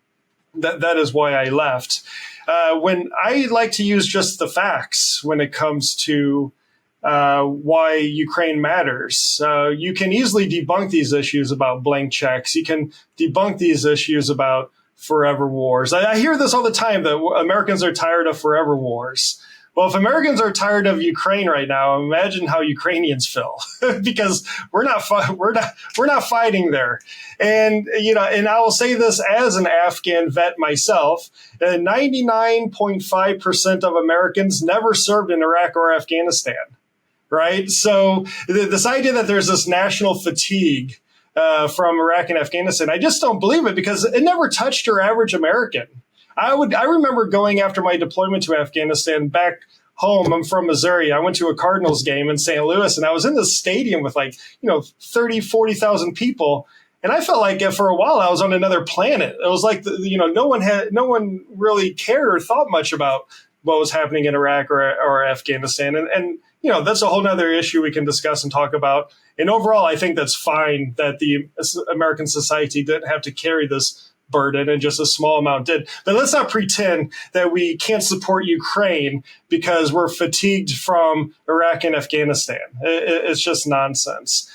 that is why I left. When I like to use just the facts when it comes to why Ukraine matters, you can easily debunk these issues about blank checks. You can debunk these issues about forever wars. I hear this all the time that Americans are tired of forever wars. Well, if Americans are tired of Ukraine right now, imagine how Ukrainians feel because we're not fighting there. And and I will say this as an Afghan vet myself: 99.5% of Americans never served in Iraq or Afghanistan, right? So this idea that there's this national fatigue from Iraq and Afghanistan, I just don't believe it because it never touched your average American. I remember going after my deployment to Afghanistan back home. I'm from Missouri. I went to a Cardinals game in St. Louis and I was in the stadium with 30, 40,000 people. And I felt like for a while I was on another planet. It was like, no one really cared or thought much about what was happening in Iraq or Afghanistan. And that's a whole nother issue we can discuss and talk about. And overall, I think that's fine that the American society didn't have to carry this burden, and just a small amount did. But let's not pretend that we can't support Ukraine because we're fatigued from Iraq and Afghanistan. It's just nonsense.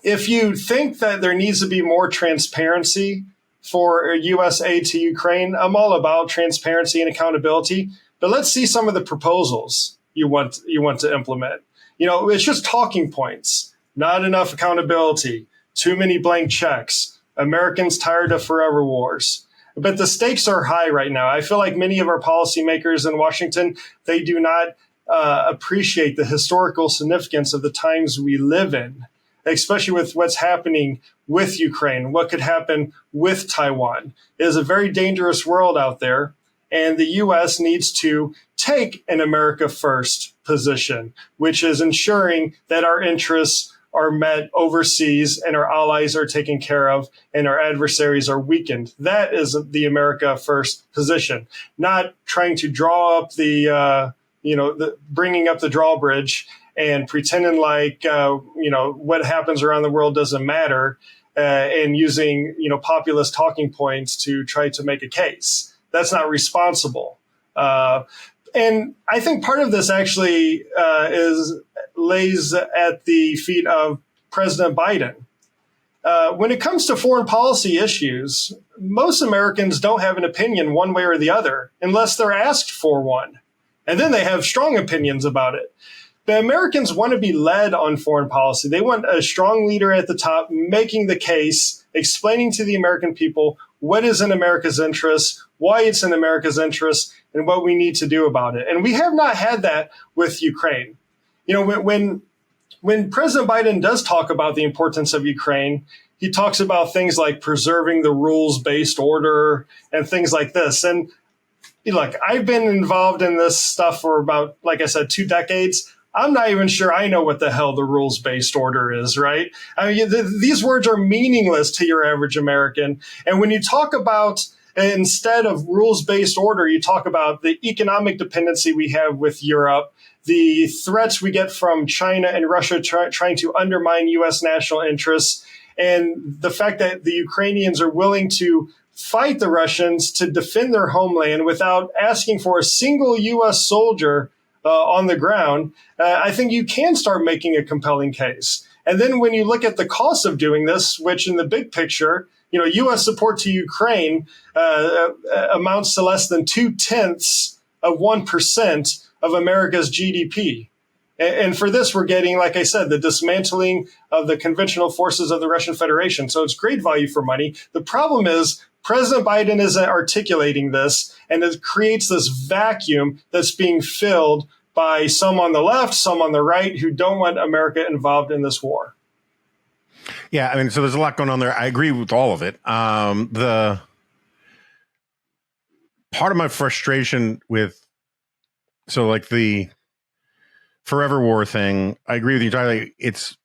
If you think that there needs to be more transparency for U.S. aid to Ukraine, I'm all about transparency and accountability. But let's see some of the proposals you want to implement. It's just talking points. Not enough accountability. Too many blank checks. Americans tired of forever wars. But the stakes are high right now. I feel like many of our policymakers in Washington, they do not appreciate the historical significance of the times we live in, especially with what's happening with Ukraine, what could happen with Taiwan. It is a very dangerous world out there, and the U.S. needs to take an America First position, which is ensuring that our interests are met overseas and our allies are taken care of and our adversaries are weakened. That is the America First position, not trying to draw up bringing up the drawbridge and pretending like, what happens around the world doesn't matter and using, populist talking points to try to make a case. That's not responsible. And I think part of this actually lays at the feet of President Biden. When it comes to foreign policy issues, most Americans don't have an opinion one way or the other unless they're asked for one. And then they have strong opinions about it. The Americans want to be led on foreign policy. They want a strong leader at the top making the case, explaining to the American people what is in America's interest, why it's in America's interest, and what we need to do about it. And we have not had that with Ukraine. You know, when President Biden does talk about the importance of Ukraine, he talks about things like preserving the rules-based order and things like this. And look, I've been involved in this stuff for about, like I said, 2 decades. I'm not even sure I know what the hell the rules-based order is, right? I mean, these words are meaningless to your average American. And when you talk about, instead of rules-based order, you talk about the economic dependency we have with Europe, the threats we get from China and Russia trying to undermine U.S. national interests, and the fact that the Ukrainians are willing to fight the Russians to defend their homeland without asking for a single U.S. soldier on the ground, I think you can start making a compelling case. And then when you look at the cost of doing this, which in the big picture, you know, U.S. support to Ukraine amounts to less than 0.2% of America's GDP. And for this, we're getting, like I said, the dismantling of the conventional forces of the Russian Federation. So it's great value for money. The problem is President Biden isn't articulating this, and it creates this vacuum that's being filled by some on the left, some on the right, who don't want America involved in this war.
Yeah, I mean, so there's a lot going on there. I agree with all of it. The part of my frustration with, so like the forever war thing, I agree with you entirely. It's,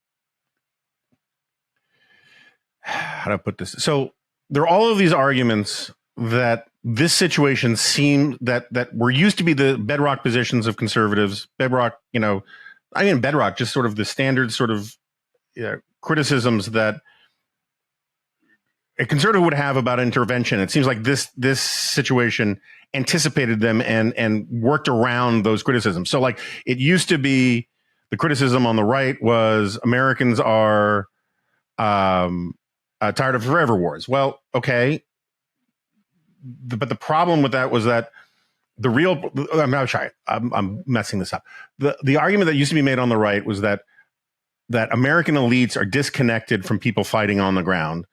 how do I put this? So there are all of these arguments that this situation seemed that were used to be the bedrock positions of conservatives, bedrock, you know, I mean, bedrock, just sort of the standard sort of criticisms that a conservative would have about intervention. It seems like this situation anticipated them and worked around those criticisms. So like it used to be the criticism on the right was Americans are tired of forever wars. Well, okay. But the problem with that was that the real, I'm messing this up. The argument that used to be made on the right was that American elites are disconnected from people fighting on the ground.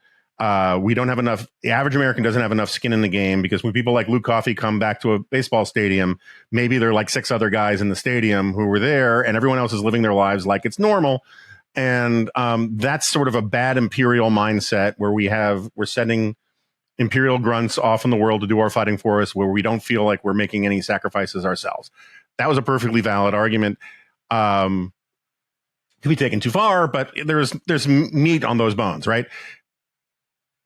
We don't have enough, the average American doesn't have enough skin in the game, because when people like Luke Coffey come back to a baseball stadium, maybe there are like 6 other guys in the stadium who were there and everyone else is living their lives like it's normal. And that's sort of a bad imperial mindset where we're sending imperial grunts off in the world to do our fighting for us, where we don't feel like we're making any sacrifices ourselves. That was a perfectly valid argument. Could be taken too far, but there's meat on those bones, right?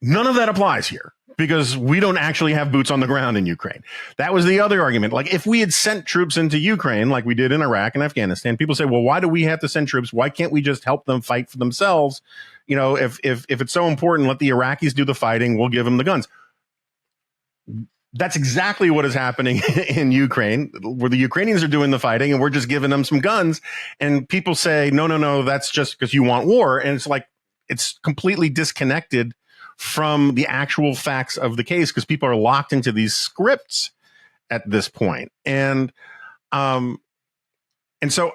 None of that applies here because we don't actually have boots on the ground in Ukraine. That was the other argument. Like if we had sent troops into Ukraine like we did in Iraq and Afghanistan, people say, well, why do we have to send troops? Why can't we just help them fight for themselves? You know, if it's so important, let the Iraqis do the fighting. We'll give them the guns. That's exactly what is happening in Ukraine, where the Ukrainians are doing the fighting and we're just giving them some guns. And people say, no, that's just because you want war. And it's like, it's completely disconnected from the actual facts of the case because people are locked into these scripts at this point. And so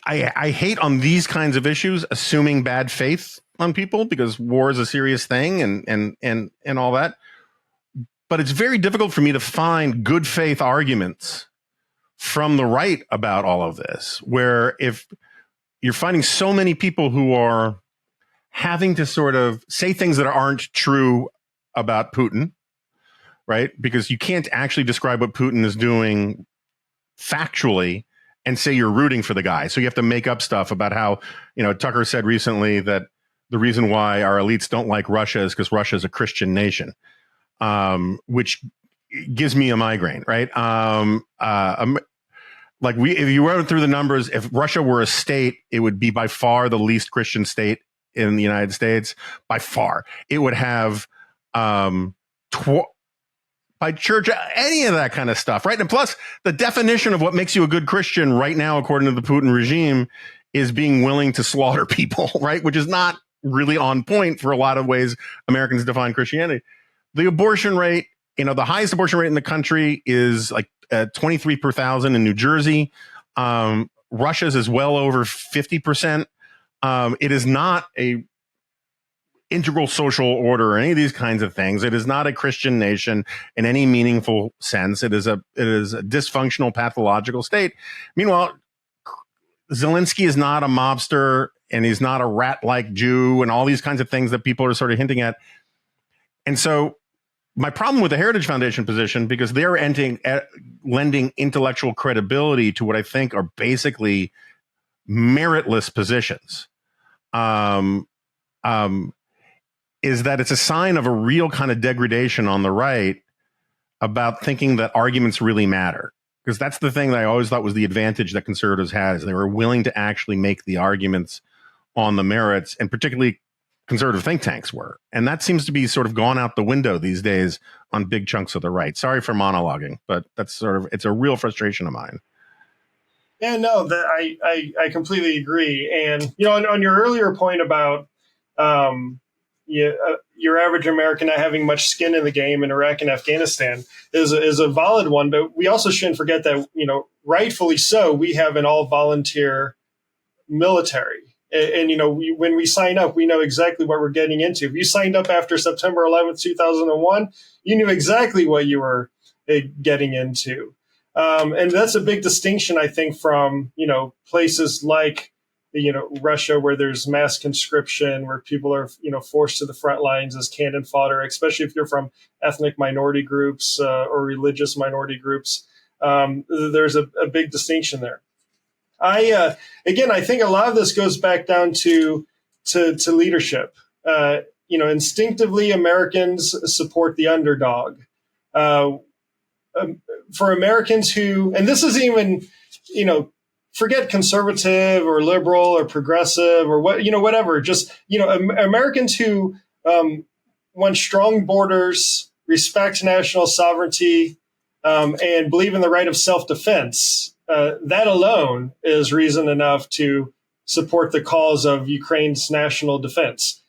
I hate on these kinds of issues assuming bad faith on people because war is a serious thing and all that. But it's very difficult for me to find good faith arguments from the right about all of this, where if you're finding so many people who are having to sort of say things that aren't true about Putin, right? Because you can't actually describe what Putin is doing factually and say you're rooting for the guy. So you have to make up stuff about how, you know, Tucker said recently that the reason why our elites don't like Russia is because Russia is a Christian nation, which gives me a migraine, right? Like if you went through the numbers, if Russia were a state, it would be by far the least Christian state in the United States. By far, it would have by church, any of that kind of stuff, right? And plus, the definition of what makes you a good Christian right now, according to the Putin regime, is being willing to slaughter people, right? Which is not really on point for a lot of ways Americans define Christianity. The abortion rate, the highest abortion rate in the country is like 23 per thousand in New Jersey. Russia's is well over 50%. It is not a integral social order or any of these kinds of things. It is not a Christian nation in any meaningful sense. It is a dysfunctional, pathological state. Meanwhile, Zelensky is not a mobster, and he's not a rat-like Jew, and all these kinds of things that people are sort of hinting at. And so my problem with the Heritage Foundation position, because they're lending intellectual credibility to what I think are basically meritless positions, is that it's a sign of a real kind of degradation on the right about thinking that arguments really matter. Because that's the thing that I always thought was the advantage that conservatives had, is they were willing to actually make the arguments on the merits, and particularly conservative think tanks were. And that seems to be sort of gone out the window these days on big chunks of the right. Sorry for monologuing, but that's it's a real frustration of mine.
Yeah, no, I completely agree. And, on your earlier point about your average American not having much skin in the game in Iraq and Afghanistan is a valid one. But we also shouldn't forget that, rightfully so, we have an all volunteer military. And when we sign up, we know exactly what we're getting into. If you signed up after September 11th, 2001, you knew exactly what you were getting into. And that's a big distinction, I think, from, places like, Russia, where there's mass conscription, where people are, forced to the front lines as cannon fodder, especially if you're from ethnic minority groups or religious minority groups. There's a big distinction there. I think a lot of this goes back down to leadership. Instinctively, Americans support the underdog. For Americans who, and this isn't even, forget conservative or liberal or progressive or whatever. Just, Americans who want strong borders, respect national sovereignty, and believe in the right of self-defense. That alone is reason enough to support the cause of Ukraine's national defense.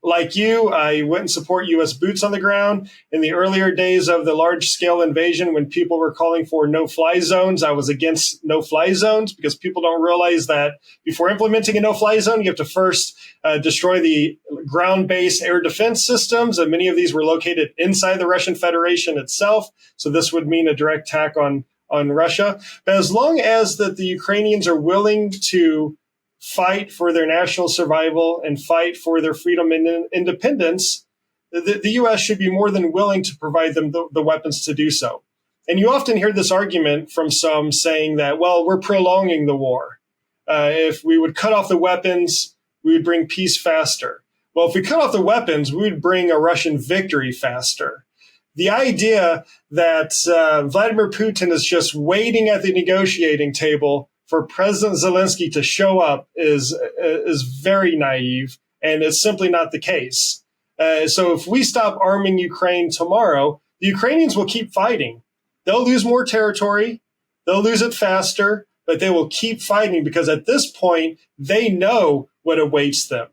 Like you, I wouldn't support U.S. boots on the ground. In the earlier days of the large-scale invasion, when people were calling for no-fly zones, I was against no-fly zones, because people don't realize that before implementing a no-fly zone, you have to first destroy the ground-based air defense systems, and many of these were located inside the Russian Federation itself. So this would mean a direct attack on Russia. But as long as that the Ukrainians are willing to fight for their national survival and fight for their freedom and independence, the U.S. should be more than willing to provide them the weapons to do so. And you often hear this argument from some saying that, well, we're prolonging the war. If we would cut off the weapons, we would bring peace faster. Well, if we cut off the weapons, we would bring a Russian victory faster. The idea that Vladimir Putin is just waiting at the negotiating table for President Zelensky to show up is very naive, and it's simply not the case. So if we stop arming Ukraine tomorrow, the Ukrainians will keep fighting. They'll lose more territory, they'll lose it faster, but they will keep fighting, because at this point, they know what awaits them.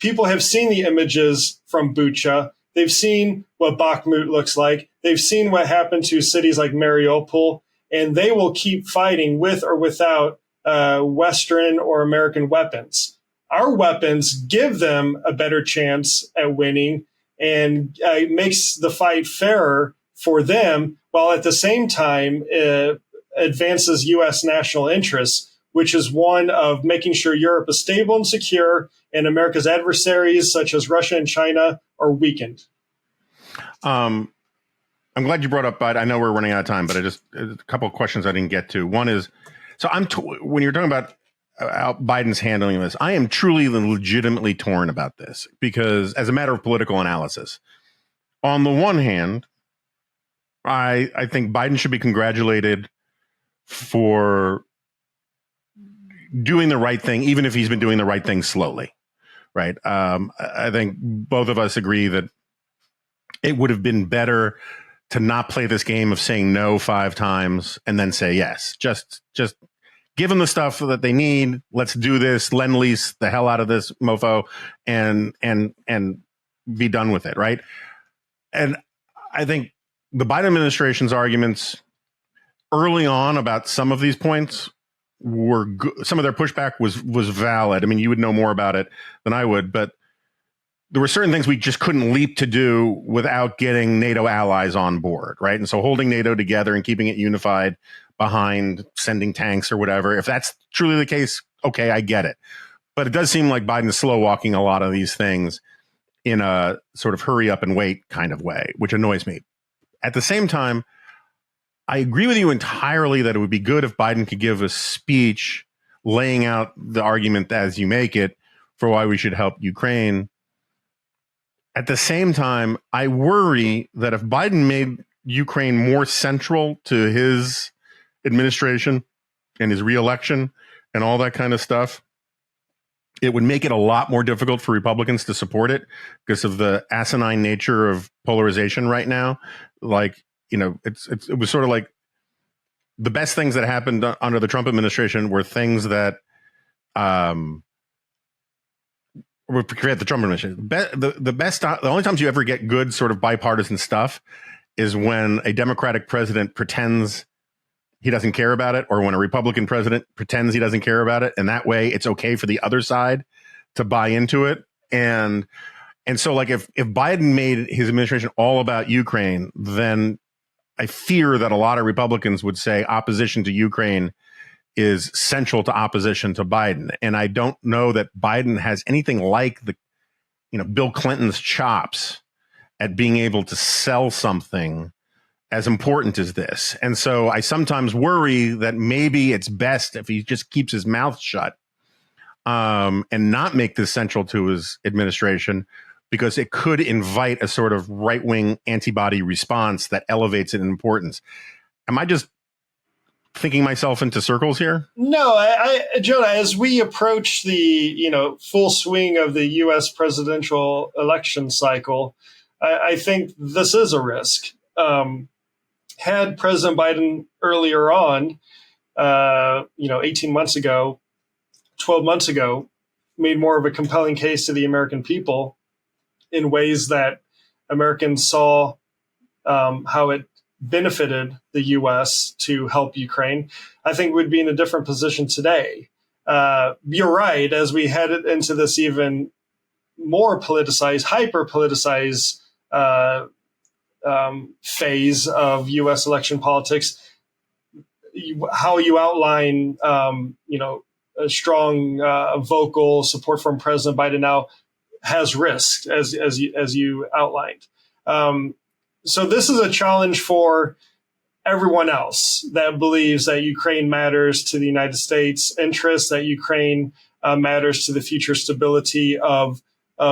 People have seen the images from Bucha. They've seen what Bakhmut looks like. They've seen what happened to cities like Mariupol. And they will keep fighting with or without Western or American weapons. Our weapons give them a better chance at winning, and makes the fight fairer for them, while at the same time advances U.S. national interests, which is one of making sure Europe is stable and secure, and America's adversaries, such as Russia and China, are weakened.
I'm glad you brought up Biden. I know we're running out of time, but a couple of questions I didn't get to. One is, so when you're talking about Biden's handling this, I am truly legitimately torn about this, because as a matter of political analysis, on the one hand, I think Biden should be congratulated for doing the right thing, even if he's been doing the right thing slowly, right? I think both of us agree that it would have been better to not play this game of saying no 5 times and then say yes. Just give them the stuff that they need. Let's do this, lend lease the hell out of this mofo, and be done with it, right? And I think the Biden administration's arguments early on about some of these points were good. Some of their pushback was valid. I mean, you would know more about it than I would, but there were certain things we just couldn't leap to do without getting NATO allies on board, right? And so holding NATO together and keeping it unified behind sending tanks or whatever, if that's truly the case, okay, I get it. But it does seem like Biden is slow walking a lot of these things in a sort of hurry up and wait kind of way, which annoys me. At the same time, I agree with you entirely that it would be good if Biden could give a speech laying out the argument as you make it for why we should help Ukraine. At the same time, I worry that if Biden made Ukraine more central to his administration and his reelection and all that kind of stuff, it would make it a lot more difficult for Republicans to support it because of the asinine nature of polarization right now. Like, you know, it was sort of like the best things that happened under the Trump administration were things that, forget the Trump administration. The only times you ever get good sort of bipartisan stuff is when a Democratic president pretends he doesn't care about it, or when a Republican president pretends he doesn't care about it, and that way it's okay for the other side to buy into it. And so, like, if Biden made his administration all about Ukraine, then I fear that a lot of Republicans would say opposition to Ukraine is central to opposition to Biden. And I don't know that Biden has anything like Bill Clinton's chops at being able to sell something as important as this. And so I sometimes worry that maybe it's best if he just keeps his mouth shut and not make this central to his administration, because it could invite a sort of right-wing antibody response that elevates it in importance. Am I just thinking myself into circles here?
No, Jonah, as we approach the full swing of the U.S. presidential election cycle, I think this is a risk. Had President Biden earlier on, 18 months ago, 12 months ago, made more of a compelling case to the American people in ways that Americans saw how it benefited the U.S. to help Ukraine, I think we'd be in a different position today. You're right, as we head into this even more politicized, hyper-politicized phase of U.S. election politics, how you outline, a strong vocal support from President Biden now has risks, as you outlined. So this is a challenge for everyone else that believes that Ukraine matters to the United States' interests, that Ukraine matters to the future stability of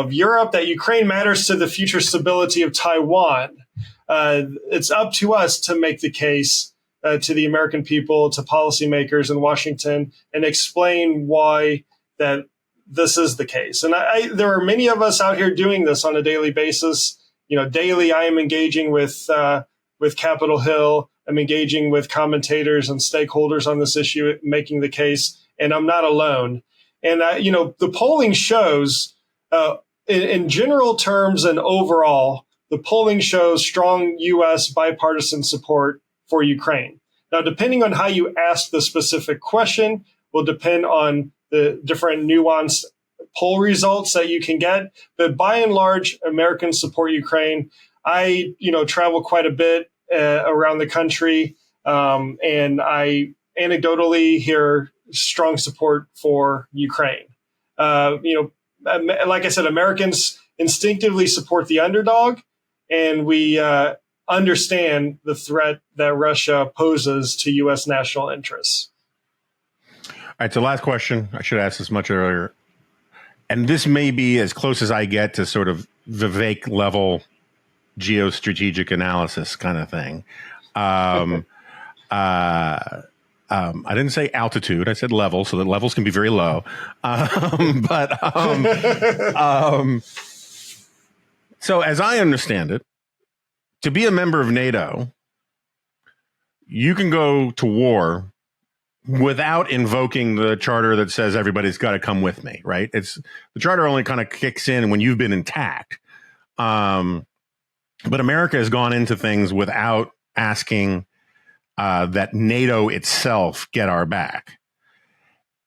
Europe, that Ukraine matters to the future stability of Taiwan. It's up to us to make the case to the American people, to policymakers in Washington, and explain why that this is the case. And there are many of us out here doing this on a daily basis. Daily I am engaging with Capitol Hill. I'm engaging with commentators and stakeholders on this issue, making the case, and I'm not alone. And the polling shows, in general terms and overall, the polling shows strong U.S. bipartisan support for Ukraine. Now, depending on how you ask the specific question will depend on the different nuanced poll results that you can get. But by and large, Americans support Ukraine. I, travel quite a bit around the country, and I anecdotally hear strong support for Ukraine. Like I said, Americans instinctively support the underdog, and we understand the threat that Russia poses to U.S. national interests.
All right, so last question. I should have asked this much earlier. And this may be as close as I get to sort of Vivek level geostrategic analysis kind of thing. I didn't say altitude. I said level, so that levels can be very low. So as I understand it, to be a member of NATO, you can go to war without invoking the charter that says everybody's got to come with me, right? It's the charter only kind of kicks in when you've been intact. But America has gone into things without asking that NATO itself get our back.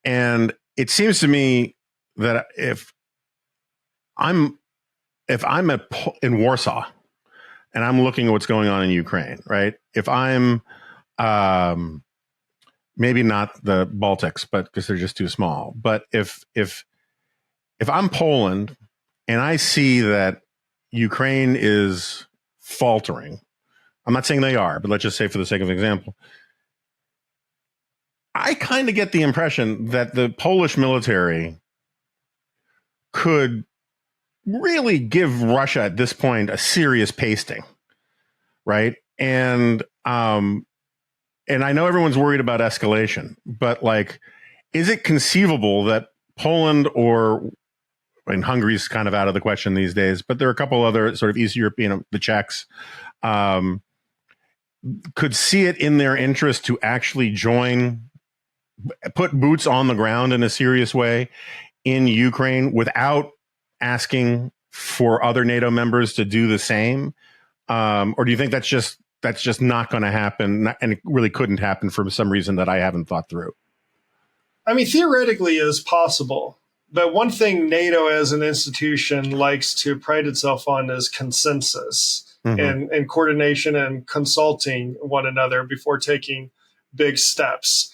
And it seems to me that if I'm in Warsaw and I'm looking at what's going on in Ukraine, right? If I'm maybe not the Baltics, but because they're just too small. But if I'm Poland and I see that Ukraine is faltering, I'm not saying they are, but let's just say for the sake of example, I kind of get the impression that the Polish military could really give Russia at this point a serious pasting, right? And I know everyone's worried about escalation, but like, is it conceivable that Poland Hungary's kind of out of the question these days, but there are a couple other sort of East European, the Czechs, could see it in their interest to actually put boots on the ground in a serious way in Ukraine without asking for other NATO members to do the same? Or do you think that's just not going to happen, and it really couldn't happen for some reason that I haven't thought through?
I mean, theoretically it is possible. But one thing NATO as an institution likes to pride itself on is consensus and coordination and consulting one another before taking big steps.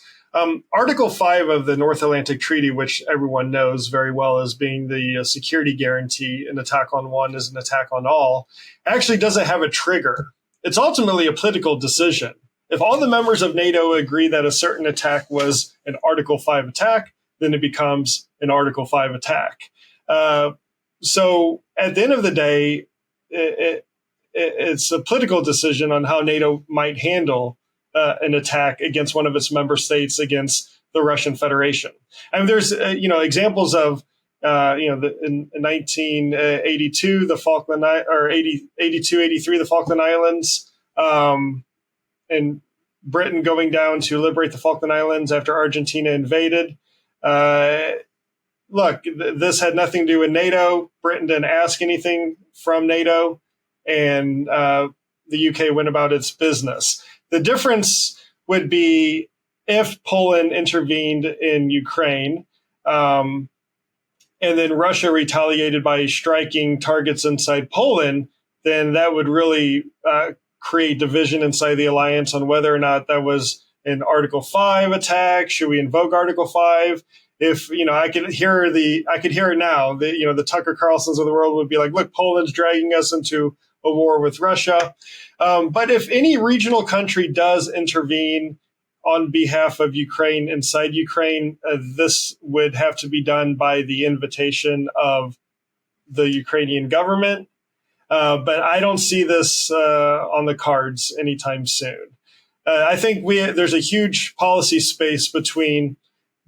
Article 5 of the North Atlantic Treaty, which everyone knows very well as being the security guarantee, an attack on one is an attack on all, actually doesn't have a trigger. It's ultimately a political decision. If all the members of NATO agree that a certain attack was an Article 5 attack, then it becomes an Article 5 attack. So at the end of the day, it's a political decision on how NATO might handle an attack against one of its member states against the Russian Federation. I mean, there's examples of in 1982 the Falkland or 82, 83 the Falkland Islands, and Britain going down to liberate the Falkland Islands after Argentina invaded. Look, this had nothing to do with NATO. Britain didn't ask anything from NATO, and the UK went about its business. The difference would be if Poland intervened in Ukraine, and then Russia retaliated by striking targets inside Poland, then that would really create division inside the alliance on whether or not that was an Article 5 attack. Should we invoke Article 5? If, I could hear it now, the Tucker Carlsons of the world would be like, look, Poland's dragging us into a war with Russia. But if any regional country does intervene on behalf of Ukraine inside Ukraine, this would have to be done by the invitation of the Ukrainian government. But I don't see this on the cards anytime soon. I think there's a huge policy space between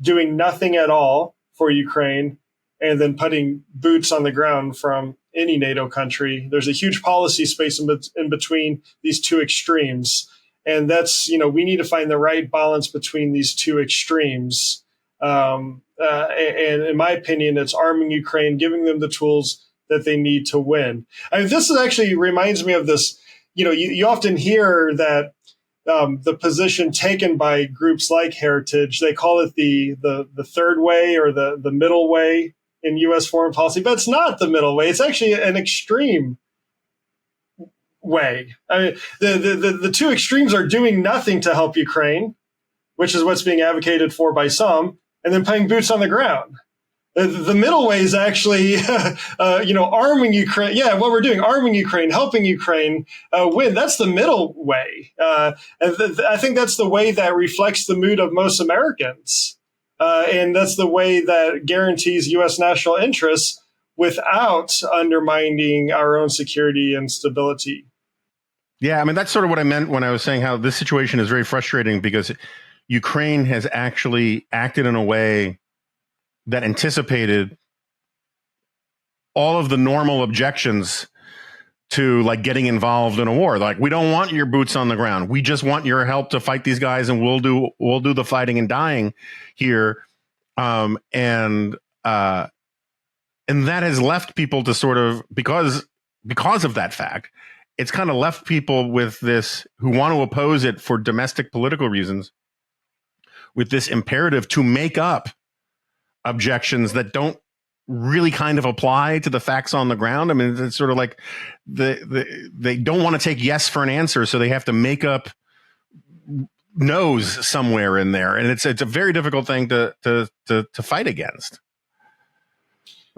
doing nothing at all for Ukraine and then putting boots on the ground from any NATO country. There's a huge policy space in between these two extremes. And that's, we need to find the right balance between these two extremes. And in my opinion, it's arming Ukraine, giving them the tools that they need to win. I mean, this actually reminds me of this, you often hear that the position taken by groups like Heritage, they call it the third way or the middle way in U.S. foreign policy, but it's not the middle way. It's actually an extreme way. I mean, the two extremes are doing nothing to help Ukraine, which is what's being advocated for by some, and then putting boots on the ground. The middle way is actually, arming Ukraine. Yeah, what we're doing, arming Ukraine, helping Ukraine win. That's the middle way. And I think that's the way that reflects the mood of most Americans. And that's the way that guarantees U.S. national interests without undermining our own security and stability.
Yeah, I mean, that's sort of what I meant when I was saying how this situation is very frustrating because Ukraine has actually acted in a way that anticipated all of the normal objections to like getting involved in a war. Like, we don't want your boots on the ground. We just want your help to fight these guys, and we'll do the fighting and dying here. And that has left people to sort of, because of that fact, it's kind of left people with this, who want to oppose it for domestic political reasons, with this imperative to make up objections that don't really kind of apply to the facts on the ground. I mean, it's sort of like they don't want to take yes for an answer, so they have to make up no's somewhere in there, and it's a very difficult thing to fight against.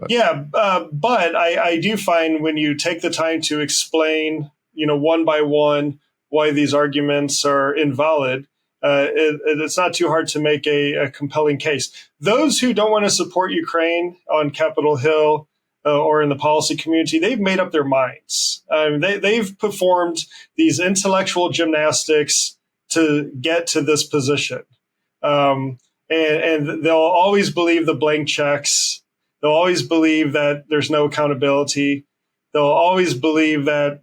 Yeah, but I do find when you take the time to explain, one by one, why these arguments are invalid, it's not too hard to make a compelling case. Those who don't want to support Ukraine on Capitol Hill or in the policy community, they've made up their minds. They've performed these intellectual gymnastics to get to this position. And they'll always believe the blank checks. They'll always believe that there's no accountability. They'll always believe that,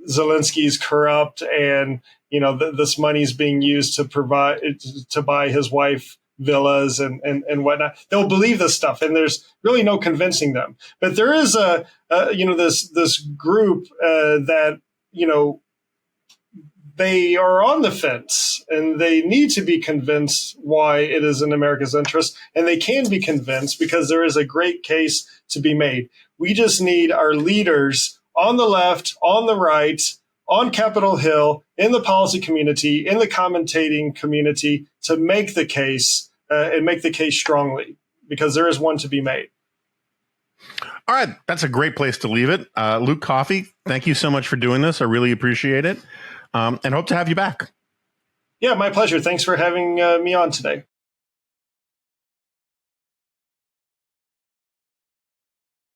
Zelensky's corrupt, and this money is being used to buy his wife villas and whatnot. They'll believe this stuff, and there's really no convincing them. But there is this group that they are on the fence, and they need to be convinced why it is in America's interest, and they can be convinced because there is a great case to be made. We just need our leaders on the left, on the right, on Capitol Hill, in the policy community, in the commentating community, to make the case and make the case strongly, because there is one to be made.
All right, that's a great place to leave it. Luke Coffey, thank you so much for doing this. I really appreciate it, and hope to have you back.
Yeah, my pleasure. Thanks for having me on today.